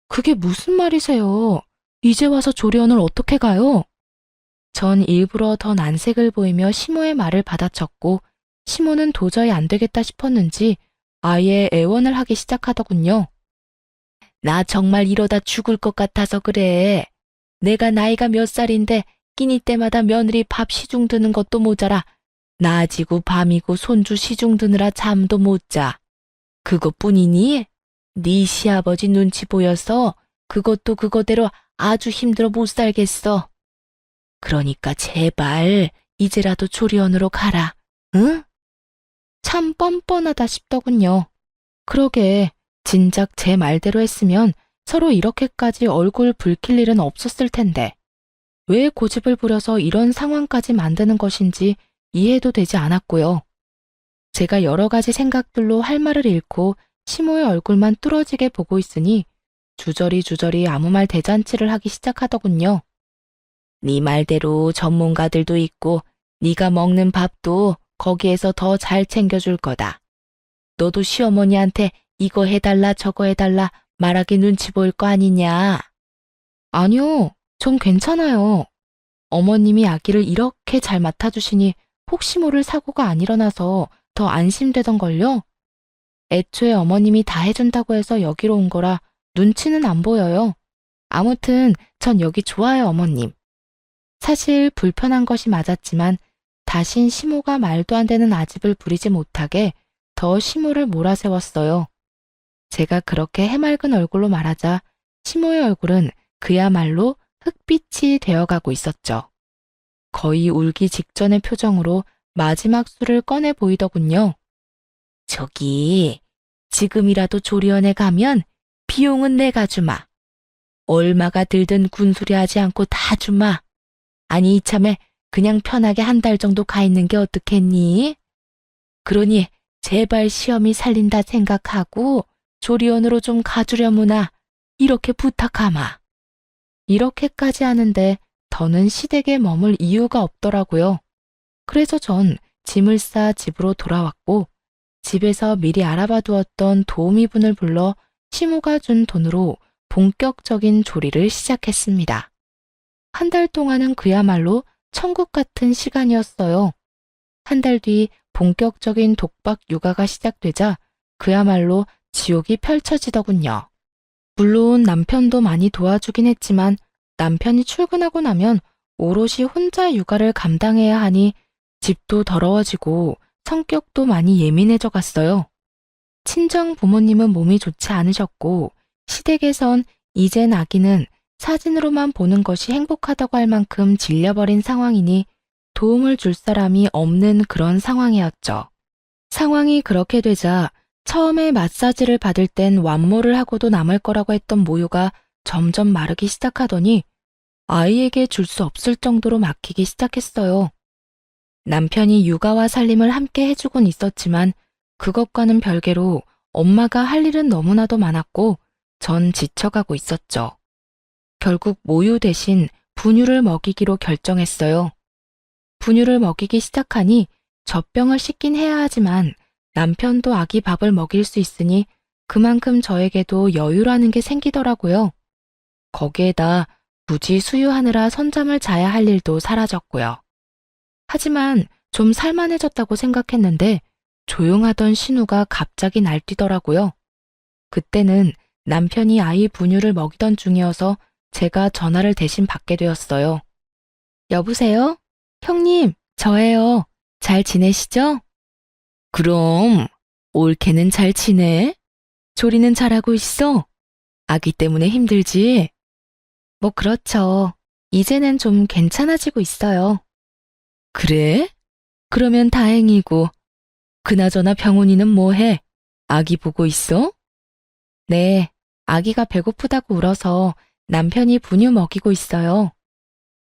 그게 무슨 말이세요? 이제 와서 조리원을 어떻게 가요? 전 일부러 더 난색을 보이며 시모의 말을 받아쳤고 시모는 도저히 안 되겠다 싶었는지 아예 애원을 하기 시작하더군요. 나 정말 이러다 죽을 것 같아서 그래. 내가 나이가 몇 살인데 끼니 때마다 며느리 밥 시중 드는 것도 모자라 낮이고 밤이고 손주 시중 드느라 잠도 못 자. 그것뿐이니? 네 시아버지 눈치 보여서 그것도 그거대로 아주 힘들어 못 살겠어. 그러니까 제발 이제라도 조리원으로 가라. 응? 참 뻔뻔하다 싶더군요. 그러게 진작 제 말대로 했으면 서로 이렇게까지 얼굴 붉힐 일은 없었을 텐데 왜 고집을 부려서 이런 상황까지 만드는 것인지 이해도 되지 않았고요. 제가 여러 가지 생각들로 할 말을 잃고 시모의 얼굴만 뚫어지게 보고 있으니 주저리 아무 말 대잔치를 하기 시작하더군요. 네 말대로 전문가들도 있고 네가 먹는 밥도 거기에서 더 잘 챙겨줄 거다. 너도 시어머니한테 이거 해달라 저거 해달라 말하기 눈치 보일 거 아니냐. 아니요, 전 괜찮아요. 어머님이 아기를 이렇게 잘 맡아주시니 혹시 모를 사고가 안 일어나서 더 안심되던걸요. 애초에 어머님이 다 해준다고 해서 여기로 온 거라 눈치는 안 보여요. 아무튼 전 여기 좋아요, 어머님. 사실 불편한 것이 맞았지만 다신 시모가 말도 안 되는 아집을 부리지 못하게 더 시모를 몰아세웠어요. 제가 그렇게 해맑은 얼굴로 말하자 시모의 얼굴은 그야말로 흑빛이 되어가고 있었죠. 거의 울기 직전의 표정으로 마지막 수를 꺼내 보이더군요. 저기, 지금이라도 조리원에 가면 비용은 내가 주마. 얼마가 들든 군소리 하지 않고 다 주마. 아니 이참에 그냥 편하게 한 달 정도 가 있는 게 어떻겠니? 그러니 제발 시험이 살린다 생각하고 조리원으로 좀 가주려무나 이렇게 부탁하마. 이렇게까지 하는데 더는 시댁에 머물 이유가 없더라고요. 그래서 전 짐을 싸 집으로 돌아왔고 집에서 미리 알아봐 두었던 도우미분을 불러 시모가 준 돈으로 본격적인 조리를 시작했습니다. 한 달 동안은 그야말로 천국 같은 시간이었어요. 한 달 뒤 본격적인 독박 육아가 시작되자 그야말로 지옥이 펼쳐지더군요. 물론 남편도 많이 도와주긴 했지만 남편이 출근하고 나면 오롯이 혼자 육아를 감당해야 하니 집도 더러워지고 성격도 많이 예민해져 갔어요. 친정 부모님은 몸이 좋지 않으셨고 시댁에선 이젠 아기는 사진으로만 보는 것이 행복하다고 할 만큼 질려버린 상황이니 도움을 줄 사람이 없는 그런 상황이었죠. 상황이 그렇게 되자 처음에 마사지를 받을 땐 완모를 하고도 남을 거라고 했던 모유가 점점 마르기 시작하더니 아이에게 줄 수 없을 정도로 막히기 시작했어요. 남편이 육아와 살림을 함께 해주곤 있었지만 그것과는 별개로 엄마가 할 일은 너무나도 많았고 전 지쳐가고 있었죠. 결국 모유 대신 분유를 먹이기로 결정했어요. 분유를 먹이기 시작하니 젖병을 씻긴 해야 하지만 남편도 아기 밥을 먹일 수 있으니 그만큼 저에게도 여유라는 게 생기더라고요. 거기에다 굳이 수유하느라 선잠을 자야 할 일도 사라졌고요. 하지만 좀 살만해졌다고 생각했는데 조용하던 신우가 갑자기 날뛰더라고요. 그때는 남편이 아이 분유를 먹이던 중이어서 제가 전화를 대신 받게 되었어요. 여보세요? 형님, 저예요. 잘 지내시죠? 그럼, 올케는 잘 지내? 조리는 잘하고 있어? 아기 때문에 힘들지? 뭐 그렇죠. 이제는 좀 괜찮아지고 있어요. 그래? 그러면 다행이고. 그나저나 병훈이는 뭐해? 아기 보고 있어? 네, 아기가 배고프다고 울어서 남편이 분유 먹이고 있어요.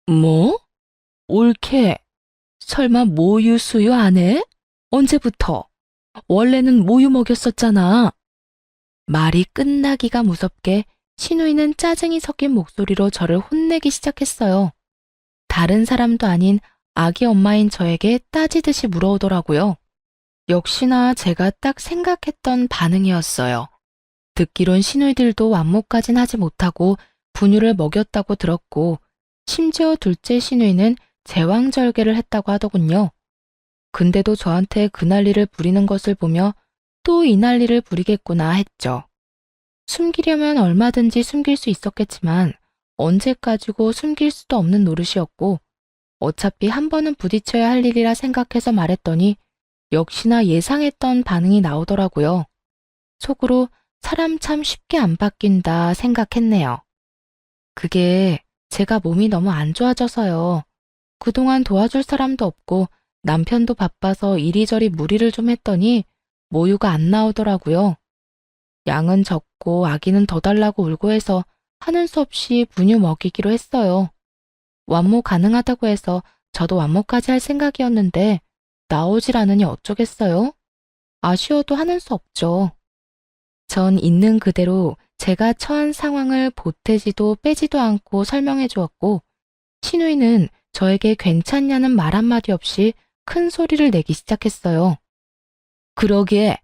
뭐? 올케, 설마 모유 수유 안 해? 언제부터? 원래는 모유 먹였었잖아. 말이 끝나기가 무섭게 신우이는 짜증이 섞인 목소리로 저를 혼내기 시작했어요. 다른 사람도 아닌 아기 엄마인 저에게 따지듯이 물어오더라고요. 역시나 제가 딱 생각했던 반응이었어요. 듣기론 시누이들도 완모까진 하지 못하고 분유를 먹였다고 들었고, 심지어 둘째 시누이는 제왕절개를 했다고 하더군요. 근데도 저한테 그 난리를 부리는 것을 보며 또 이 난리를 부리겠구나 했죠. 숨기려면 얼마든지 숨길 수 있었겠지만 언제까지고 숨길 수도 없는 노릇이었고, 어차피 한 번은 부딪혀야 할 일이라 생각해서 말했더니 역시나 예상했던 반응이 나오더라고요. 속으로 사람 참 쉽게 안 바뀐다 생각했네요. 그게 제가 몸이 너무 안 좋아져서요. 그동안 도와줄 사람도 없고 남편도 바빠서 이리저리 무리를 좀 했더니 모유가 안 나오더라고요. 양은 적고 아기는 더 달라고 울고 해서 하는 수 없이 분유 먹이기로 했어요. 완모 가능하다고 해서 저도 완모까지 할 생각이었는데 나오질 않으니 어쩌겠어요? 아쉬워도 하는 수 없죠. 전 있는 그대로 제가 처한 상황을 보태지도 빼지도 않고 설명해 주었고, 신우이는 저에게 괜찮냐는 말 한마디 없이 큰 소리를 내기 시작했어요. 그러게,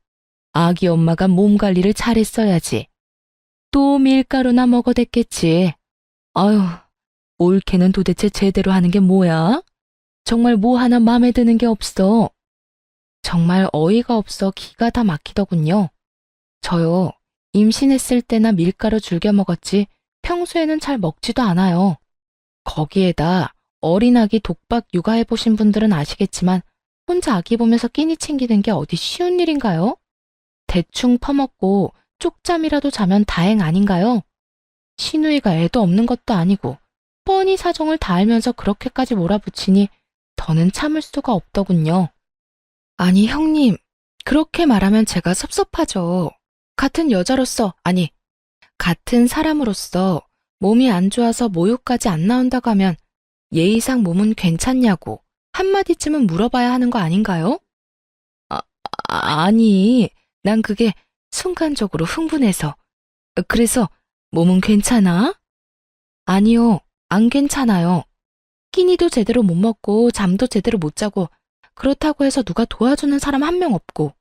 아기 엄마가 몸 관리를 잘했어야지. 또 밀가루나 먹어댔겠지. 아유, 올케는 도대체 제대로 하는 게 뭐야? 정말 뭐 하나 마음에 드는 게 없어. 정말 어이가 없어 기가 다 막히더군요. 저요, 임신했을 때나 밀가루 즐겨 먹었지 평소에는 잘 먹지도 않아요. 거기에다 어린아기 독박 육아해보신 분들은 아시겠지만 혼자 아기 보면서 끼니 챙기는 게 어디 쉬운 일인가요? 대충 퍼먹고 쪽잠이라도 자면 다행 아닌가요? 시누이가 애도 없는 것도 아니고 뻔히 사정을 다 알면서 그렇게까지 몰아붙이니 더는 참을 수가 없더군요. 아니 형님, 그렇게 말하면 제가 섭섭하죠. 같은 여자로서, 아니, 같은 사람으로서 몸이 안 좋아서 모유까지 안 나온다고 하면 예의상 몸은 괜찮냐고 한마디쯤은 물어봐야 하는 거 아닌가요? 아니, 난 그게 순간적으로 흥분해서. 그래서 몸은 괜찮아? 아니요, 안 괜찮아요. 끼니도 제대로 못 먹고 잠도 제대로 못 자고 그렇다고 해서 누가 도와주는 사람 한 명 없고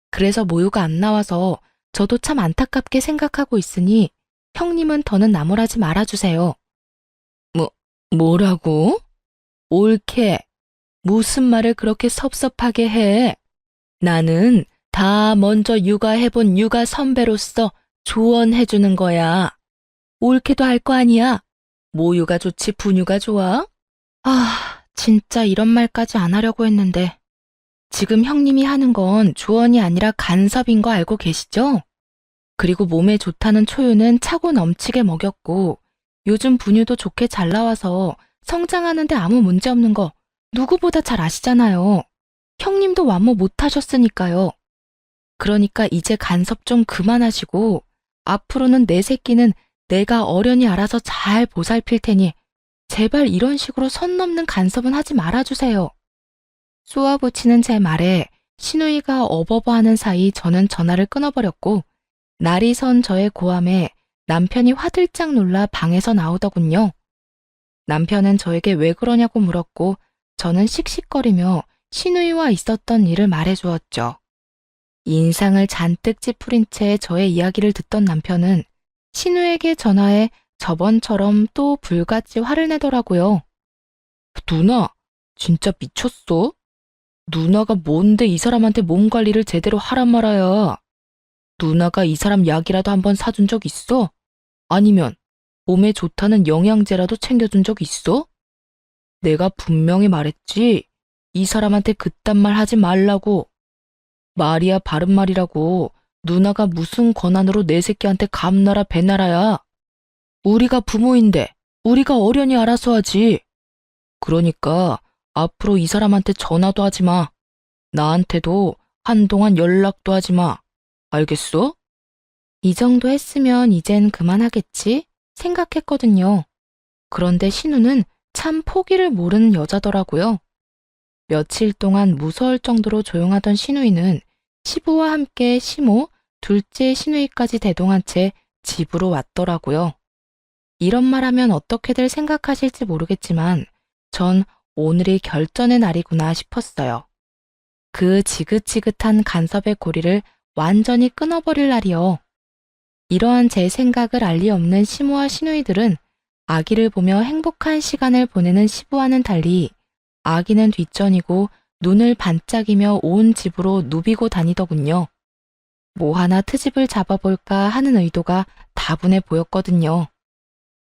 그래서 모유가 안 나와서 저도 참 안타깝게 생각하고 있으니 형님은 더는 나무라지 말아주세요. 뭐라고? 옳게. 무슨 말을 그렇게 섭섭하게 해? 나는 다 먼저 육아해본 육아 선배로서 조언해주는 거야. 옳게도 할 거 아니야. 모유가 좋지 분유가 좋아? 아, 진짜 이런 말까지 안 하려고 했는데 지금 형님이 하는 건 조언이 아니라 간섭인 거 알고 계시죠? 그리고 몸에 좋다는 초유는 차고 넘치게 먹였고 요즘 분유도 좋게 잘 나와서 성장하는데 아무 문제 없는 거 누구보다 잘 아시잖아요. 형님도 완모 못 하셨으니까요. 그러니까 이제 간섭 좀 그만하시고 앞으로는 내 새끼는 내가 어련히 알아서 잘 보살필 테니 제발 이런 식으로 선 넘는 간섭은 하지 말아주세요. 쏘아붙이는 제 말에 신우이가 어버버하는 사이 저는 전화를 끊어버렸고 날이 선 저의 고함에 남편이 화들짝 놀라 방에서 나오더군요. 남편은 저에게 왜 그러냐고 물었고 저는 씩씩거리며 신우이와 있었던 일을 말해주었죠. 인상을 잔뜩 찌푸린 채 저의 이야기를 듣던 남편은 신우에게 전화해 저번처럼 또 불같이 화를 내더라고요. 누나, 진짜 미쳤어? 누나가 뭔데 이 사람한테 몸 관리를 제대로 하란 말아야. 누나가 이 사람 약이라도 한번 사준 적 있어? 아니면 몸에 좋다는 영양제라도 챙겨준 적 있어? 내가 분명히 말했지. 이 사람한테 그딴 말 하지 말라고. 말이야 바른 말이라고. 누나가 무슨 권한으로 내 새끼한테 감나라 배나라야. 우리가 부모인데 우리가 어련히 알아서 하지. 그러니까 앞으로 이 사람한테 전화도 하지 마. 나한테도 한동안 연락도 하지 마. 알겠어? 이 정도 했으면 이젠 그만하겠지 생각했거든요. 그런데 신우는 참 포기를 모르는 여자더라고요. 며칠 동안 무서울 정도로 조용하던 신우이는 시부와 함께 시모, 둘째 신우이까지 대동한 채 집으로 왔더라고요. 이런 말하면 어떻게들 생각하실지 모르겠지만 전 오늘이 결전의 날이구나 싶었어요. 그 지긋지긋한 간섭의 고리를 완전히 끊어버릴 날이요. 이러한 제 생각을 알 리 없는 시모와 시누이들은 아기를 보며 행복한 시간을 보내는 시부와는 달리 아기는 뒷전이고 눈을 반짝이며 온 집으로 누비고 다니더군요. 뭐 하나 트집을 잡아볼까 하는 의도가 다분해 보였거든요.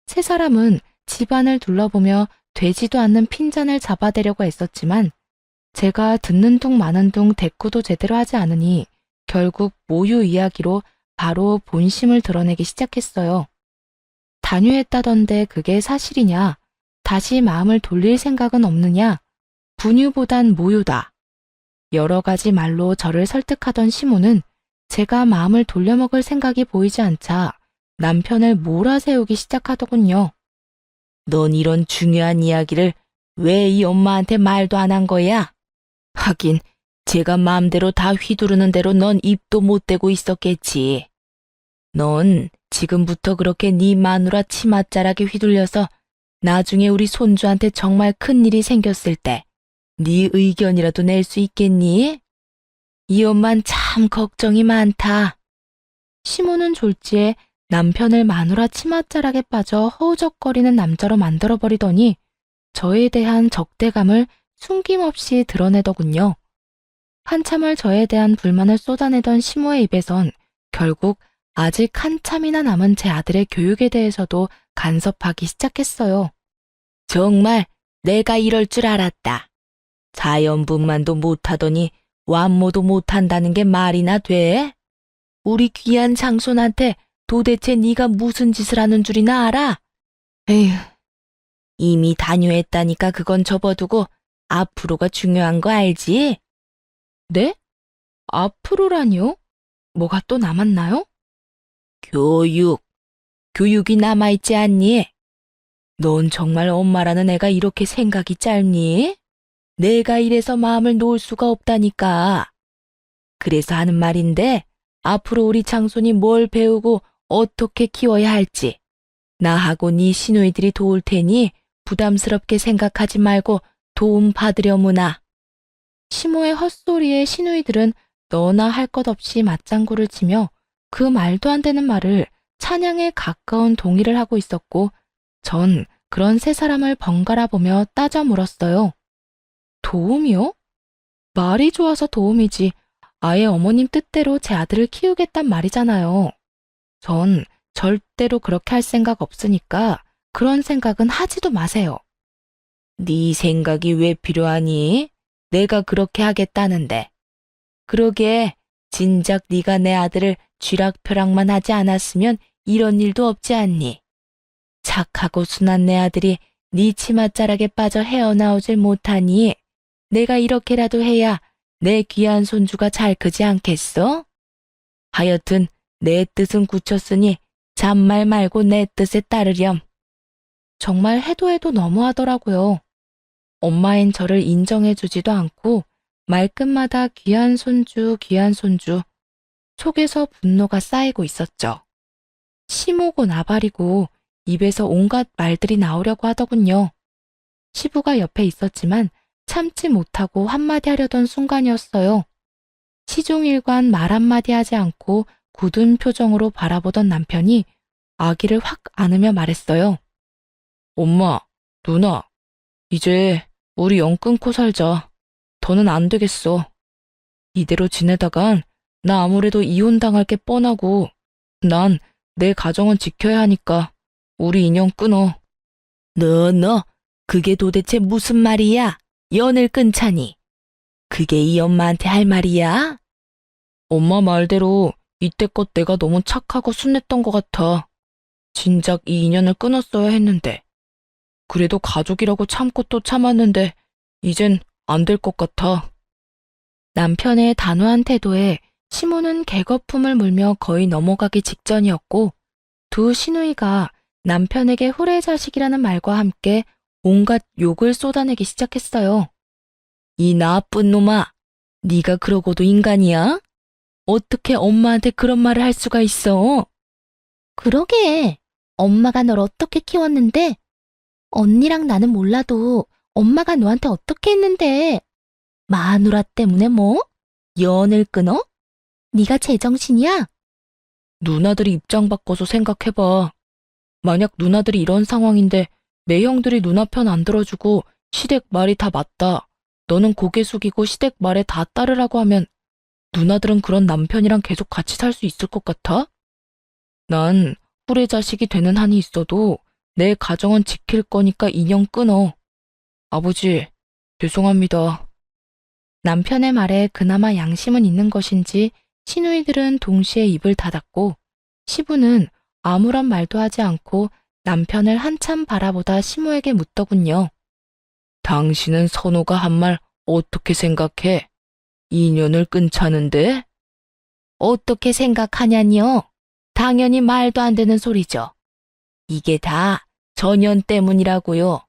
세 사람은 집안을 둘러보며 되지도 않는 핀잔을 잡아대려고 애썼지만 제가 듣는 둥 마는 둥 대꾸도 제대로 하지 않으니 결국 모유 이야기로 바로 본심을 드러내기 시작했어요. 단유했다던데 그게 사실이냐? 다시 마음을 돌릴 생각은 없느냐? 분유보단 모유다. 여러 가지 말로 저를 설득하던 시모는 제가 마음을 돌려먹을 생각이 보이지 않자 남편을 몰아세우기 시작하더군요. 넌 이런 중요한 이야기를 왜 이 엄마한테 말도 안 한 거야? 하긴 제가 마음대로 다 휘두르는 대로 넌 입도 못 대고 있었겠지. 넌 지금부터 그렇게 네 마누라 치맛자락에 휘둘려서 나중에 우리 손주한테 정말 큰일이 생겼을 때 네 의견이라도 낼 수 있겠니? 이 엄만 참 걱정이 많다. 시모는 졸지에 남편을 마누라 치맛자락에 빠져 허우적거리는 남자로 만들어버리더니 저에 대한 적대감을 숨김없이 드러내더군요. 한참을 저에 대한 불만을 쏟아내던 시모의 입에선 결국 아직 한참이나 남은 제 아들의 교육에 대해서도 간섭하기 시작했어요. 정말 내가 이럴 줄 알았다. 자연분만도 못하더니 완모도 못한다는 게 말이나 돼? 우리 귀한 장손한테 도대체 네가 무슨 짓을 하는 줄이나 알아? 에휴, 이미 단유했다니까 그건 접어두고 앞으로가 중요한 거 알지? 네? 앞으로라니요? 뭐가 또 남았나요? 교육이 남아있지 않니? 넌 정말 엄마라는 애가 이렇게 생각이 짧니? 내가 이래서 마음을 놓을 수가 없다니까. 그래서 하는 말인데 앞으로 우리 장손이 뭘 배우고 어떻게 키워야 할지 나하고 네 시누이들이 도울 테니 부담스럽게 생각하지 말고 도움 받으려무나. 시모의 헛소리에 시누이들은 너나 할 것 없이 맞장구를 치며 그 말도 안 되는 말을 찬양에 가까운 동의를 하고 있었고 전 그런 세 사람을 번갈아 보며 따져 물었어요. 도움이요? 말이 좋아서 도움이지 아예 어머님 뜻대로 제 아들을 키우겠단 말이잖아요. 전 절대로 그렇게 할 생각 없으니까 그런 생각은 하지도 마세요. 네 생각이 왜 필요하니? 내가 그렇게 하겠다는데. 그러게 진작 네가 내 아들을 쥐락펴락만 하지 않았으면 이런 일도 없지 않니? 착하고 순한 내 아들이 네 치맛자락에 빠져 헤어나오질 못하니 내가 이렇게라도 해야 내 귀한 손주가 잘 크지 않겠어? 하여튼 내 뜻은 굳혔으니 잔말 말고 내 뜻에 따르렴. 정말 해도 너무하더라고요. 엄마인 저를 인정해주지도 않고 말끝마다 귀한 손주, 귀한 손주. 속에서 분노가 쌓이고 있었죠. 시모고 나발이고 입에서 온갖 말들이 나오려고 하더군요. 시부가 옆에 있었지만 참지 못하고 한마디 하려던 순간이었어요. 시종일관 말 한마디 하지 않고 굳은 표정으로 바라보던 남편이 아기를 확 안으며 말했어요. 엄마, 누나, 이제 우리 영 끊고 살자. 더는 안 되겠어. 이대로 지내다간 나 아무래도 이혼당할 게 뻔하고 난 내 가정은 지켜야 하니까 우리 인연 끊어. 너, 그게 도대체 무슨 말이야? 연을 끊자니. 그게 이 엄마한테 할 말이야? 엄마 말대로 이때껏 내가 너무 착하고 순했던 것 같아. 진작 이 인연을 끊었어야 했는데. 그래도 가족이라고 참고 또 참았는데 이젠 안 될 것 같아. 남편의 단호한 태도에 시모는 개거품을 물며 거의 넘어가기 직전이었고 두 시누이가 남편에게 후레자식이라는 말과 함께 온갖 욕을 쏟아내기 시작했어요. 이 나쁜 놈아, 네가 그러고도 인간이야? 어떻게 엄마한테 그런 말을 할 수가 있어? 그러게. 엄마가 널 어떻게 키웠는데? 언니랑 나는 몰라도 엄마가 너한테 어떻게 했는데? 마누라 때문에 뭐? 연을 끊어? 네가 제정신이야? 누나들이 입장 바꿔서 생각해봐. 만약 누나들이 이런 상황인데 내 형들이 누나 편 안 들어주고 시댁 말이 다 맞다. 너는 고개 숙이고 시댁 말에 다 따르라고 하면 누나들은 그런 남편이랑 계속 같이 살 수 있을 것 같아? 난 후레자식이 되는 한이 있어도 내 가정은 지킬 거니까 인연 끊어. 아버지, 죄송합니다. 남편의 말에 그나마 양심은 있는 것인지 시누이들은 동시에 입을 닫았고 시부는 아무런 말도 하지 않고 남편을 한참 바라보다 시모에게 묻더군요. 당신은 선호가 한 말 어떻게 생각해? 인연을 끊자는데? 어떻게 생각하냐니요? 당연히 말도 안 되는 소리죠. 이게 다 전연 때문이라고요.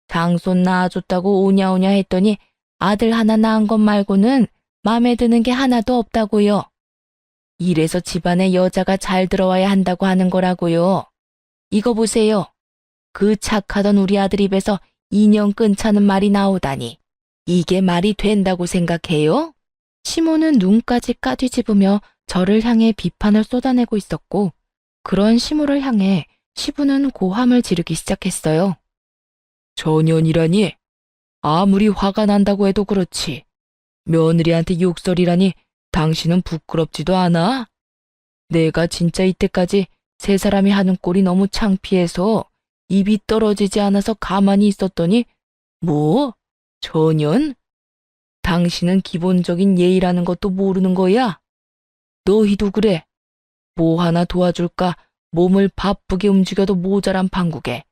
장손 낳아줬다고 오냐오냐 했더니 아들 하나 낳은 것 말고는 맘에 드는 게 하나도 없다고요. 이래서 집안에 여자가 잘 들어와야 한다고 하는 거라고요. 이거 보세요. 그 착하던 우리 아들 입에서 인연 끊자는 말이 나오다니. 이게 말이 된다고 생각해요? 시모는 눈까지 까뒤집으며 저를 향해 비판을 쏟아내고 있었고 그런 시모를 향해 시부는 고함을 지르기 시작했어요. 전연이라니? 아무리 화가 난다고 해도 그렇지. 며느리한테 욕설이라니 당신은 부끄럽지도 않아? 내가 진짜 이때까지 세 사람이 하는 꼴이 너무 창피해서 입이 떨어지지 않아서 가만히 있었더니 뭐? 전연? 당신은 기본적인 예의라는 것도 모르는 거야? 너희도 그래. 뭐 하나 도와줄까 몸을 바쁘게 움직여도 모자란 판국에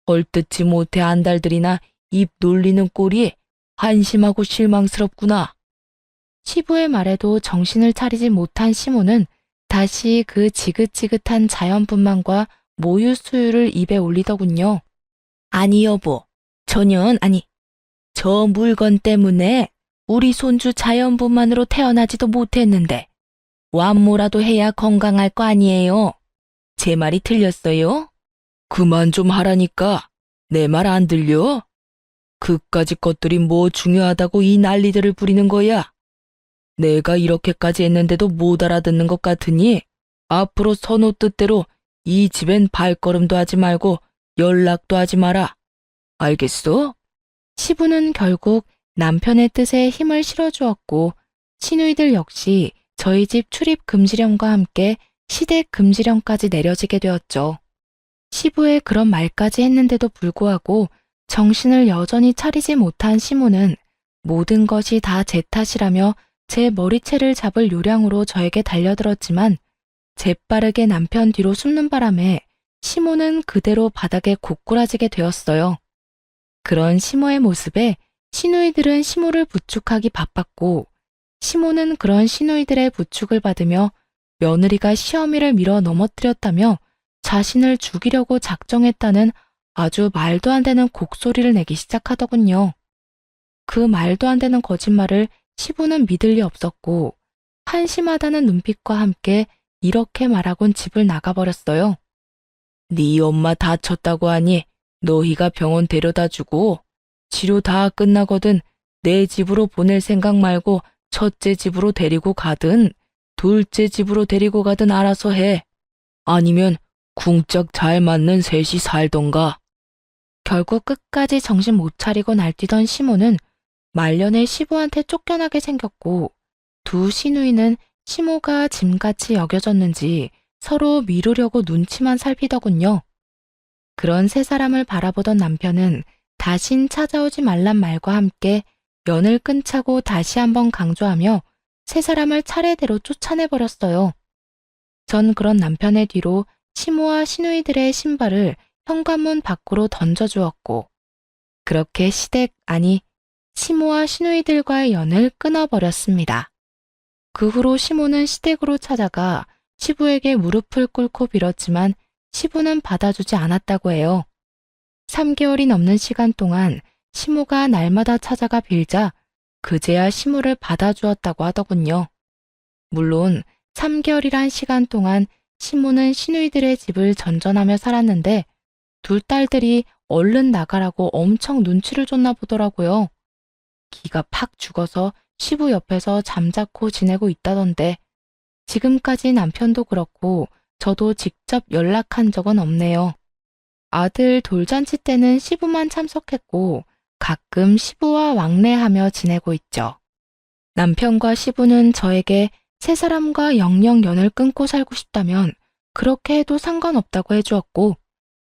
얼뜯지 못해 안달들이나 입 놀리는 꼴이 한심하고 실망스럽구나. 시부의 말에도 정신을 차리지 못한 시모는 다시 그 지긋지긋한 자연분만과 모유 수유를 입에 올리더군요. 아니 여보, 아니 저 물건 때문에 우리 손주 자연분만으로 태어나지도 못했는데 완모라도 해야 건강할 거 아니에요. 제 말이 틀렸어요? 그만 좀 하라니까. 내 말 안 들려? 그까짓 것들이 뭐 중요하다고 이 난리들을 부리는 거야? 내가 이렇게까지 했는데도 못 알아듣는 것 같으니 앞으로 선호 뜻대로 이 집엔 발걸음도 하지 말고 연락도 하지 마라. 알겠어? 시부는 결국 남편의 뜻에 힘을 실어주었고 시누이들 역시 저희 집 출입 금지령과 함께 시댁 금지령까지 내려지게 되었죠. 시부의 그런 말까지 했는데도 불구하고 정신을 여전히 차리지 못한 시모는 모든 것이 다 제 탓이라며 제 머리채를 잡을 요량으로 저에게 달려들었지만 재빠르게 남편 뒤로 숨는 바람에 시모는 그대로 바닥에 고꾸라지게 되었어요. 그런 시모의 모습에 시누이들은 시모를 부축하기 바빴고 시모는 그런 시누이들의 부축을 받으며 며느리가 시어미를 밀어 넘어뜨렸다며 자신을 죽이려고 작정했다는 아주 말도 안 되는 곡소리를 내기 시작하더군요. 그 말도 안 되는 거짓말을 시부는 믿을 리 없었고 한심하다는 눈빛과 함께 이렇게 말하곤 집을 나가버렸어요. 네 엄마 다쳤다고 하니 너희가 병원 데려다 주고 치료 다 끝나거든 내 집으로 보낼 생각 말고 첫째 집으로 데리고 가든 둘째 집으로 데리고 가든 알아서 해. 아니면 궁짝 잘 맞는 셋이 살던가. 결국 끝까지 정신 못 차리고 날뛰던 시모는 말년에 시부한테 쫓겨나게 생겼고 두 시누이는 시모가 짐같이 여겨졌는지 서로 미루려고 눈치만 살피더군요. 그런 세 사람을 바라보던 남편은 다신 찾아오지 말란 말과 함께 연을 끊자고 다시 한번 강조하며 세 사람을 차례대로 쫓아내버렸어요. 전 그런 남편의 뒤로 시모와 시누이들의 신발을 현관문 밖으로 던져주었고, 그렇게 시모와 시누이들과의 연을 끊어버렸습니다. 그 후로 시모는 시댁으로 찾아가 시부에게 무릎을 꿇고 빌었지만 시부는 받아주지 않았다고 해요. 3개월이 넘는 시간 동안 시모가 날마다 찾아가 빌자 그제야 시모를 받아주었다고 하더군요. 물론 3개월이란 시간 동안 시모는 시누이들의 집을 전전하며 살았는데 둘 딸들이 얼른 나가라고 엄청 눈치를 줬나 보더라고요. 기가 팍 죽어서 시부 옆에서 잠자코 지내고 있다던데 지금까지 남편도 그렇고 저도 직접 연락한 적은 없네요. 아들 돌잔치 때는 시부만 참석했고 가끔 시부와 왕래하며 지내고 있죠. 남편과 시부는 저에게 세 사람과 영영 연을 끊고 살고 싶다면 그렇게 해도 상관없다고 해주었고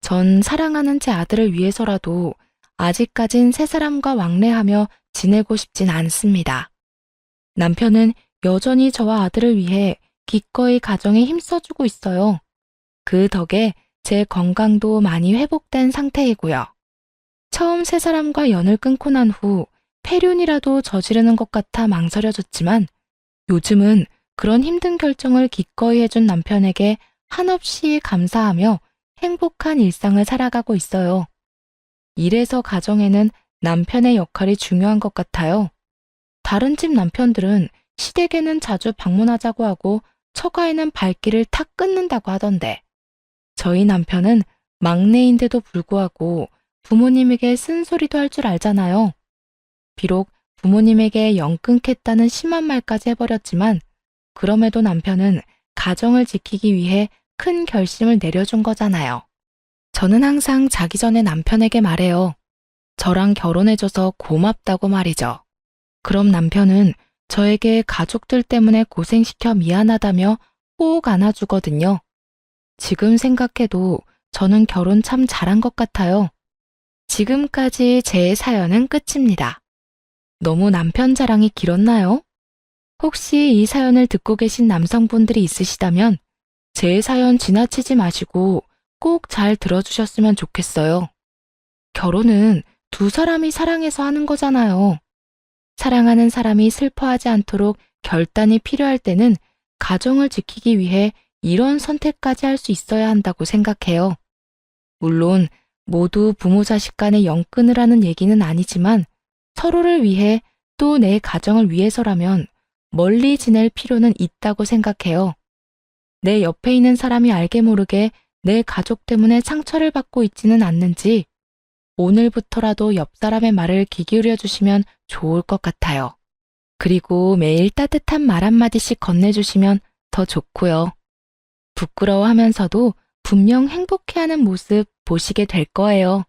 전 사랑하는 제 아들을 위해서라도 아직까진 세 사람과 왕래하며 지내고 싶진 않습니다. 남편은 여전히 저와 아들을 위해 기꺼이 가정에 힘써주고 있어요. 그 덕에 제 건강도 많이 회복된 상태이고요. 처음 세 사람과 연을 끊고 난 후 폐륜이라도 저지르는 것 같아 망설여졌지만 요즘은 그런 힘든 결정을 기꺼이 해준 남편에게 한없이 감사하며 행복한 일상을 살아가고 있어요. 이래서 가정에는 남편의 역할이 중요한 것 같아요. 다른 집 남편들은 시댁에는 자주 방문하자고 하고 처가에는 발길을 탁 끊는다고 하던데 저희 남편은 막내인데도 불구하고 부모님에게 쓴소리도 할 줄 알잖아요. 비록 부모님에게 영 끊겠다는 심한 말까지 해버렸지만 그럼에도 남편은 가정을 지키기 위해 큰 결심을 내려준 거잖아요. 저는 항상 자기 전에 남편에게 말해요. 저랑 결혼해줘서 고맙다고 말이죠. 그럼 남편은 저에게 가족들 때문에 고생시켜 미안하다며 꼭 안아주거든요. 지금 생각해도 저는 결혼 참 잘한 것 같아요. 지금까지 제 사연은 끝입니다. 너무 남편 자랑이 길었나요? 혹시 이 사연을 듣고 계신 남성분들이 있으시다면 제 사연 지나치지 마시고 꼭 잘 들어주셨으면 좋겠어요. 결혼은 두 사람이 사랑해서 하는 거잖아요. 사랑하는 사람이 슬퍼하지 않도록 결단이 필요할 때는 가정을 지키기 위해 이런 선택까지 할 수 있어야 한다고 생각해요. 물론 모두 부모 자식 간의 영 끊으라는 얘기는 아니지만 서로를 위해 또 내 가정을 위해서라면 멀리 지낼 필요는 있다고 생각해요. 내 옆에 있는 사람이 알게 모르게 내 가족 때문에 상처를 받고 있지는 않는지 오늘부터라도 옆 사람의 말을 귀 기울여 주시면 좋을 것 같아요. 그리고 매일 따뜻한 말 한마디씩 건네주시면 더 좋고요. 부끄러워하면서도 분명 행복해하는 모습 보시게 될 거예요.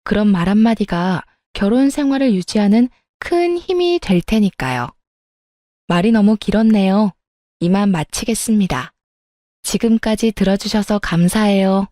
그런 말 한마디가 결혼 생활을 유지하는 큰 힘이 될 테니까요. 말이 너무 길었네요. 이만 마치겠습니다. 지금까지 들어주셔서 감사해요.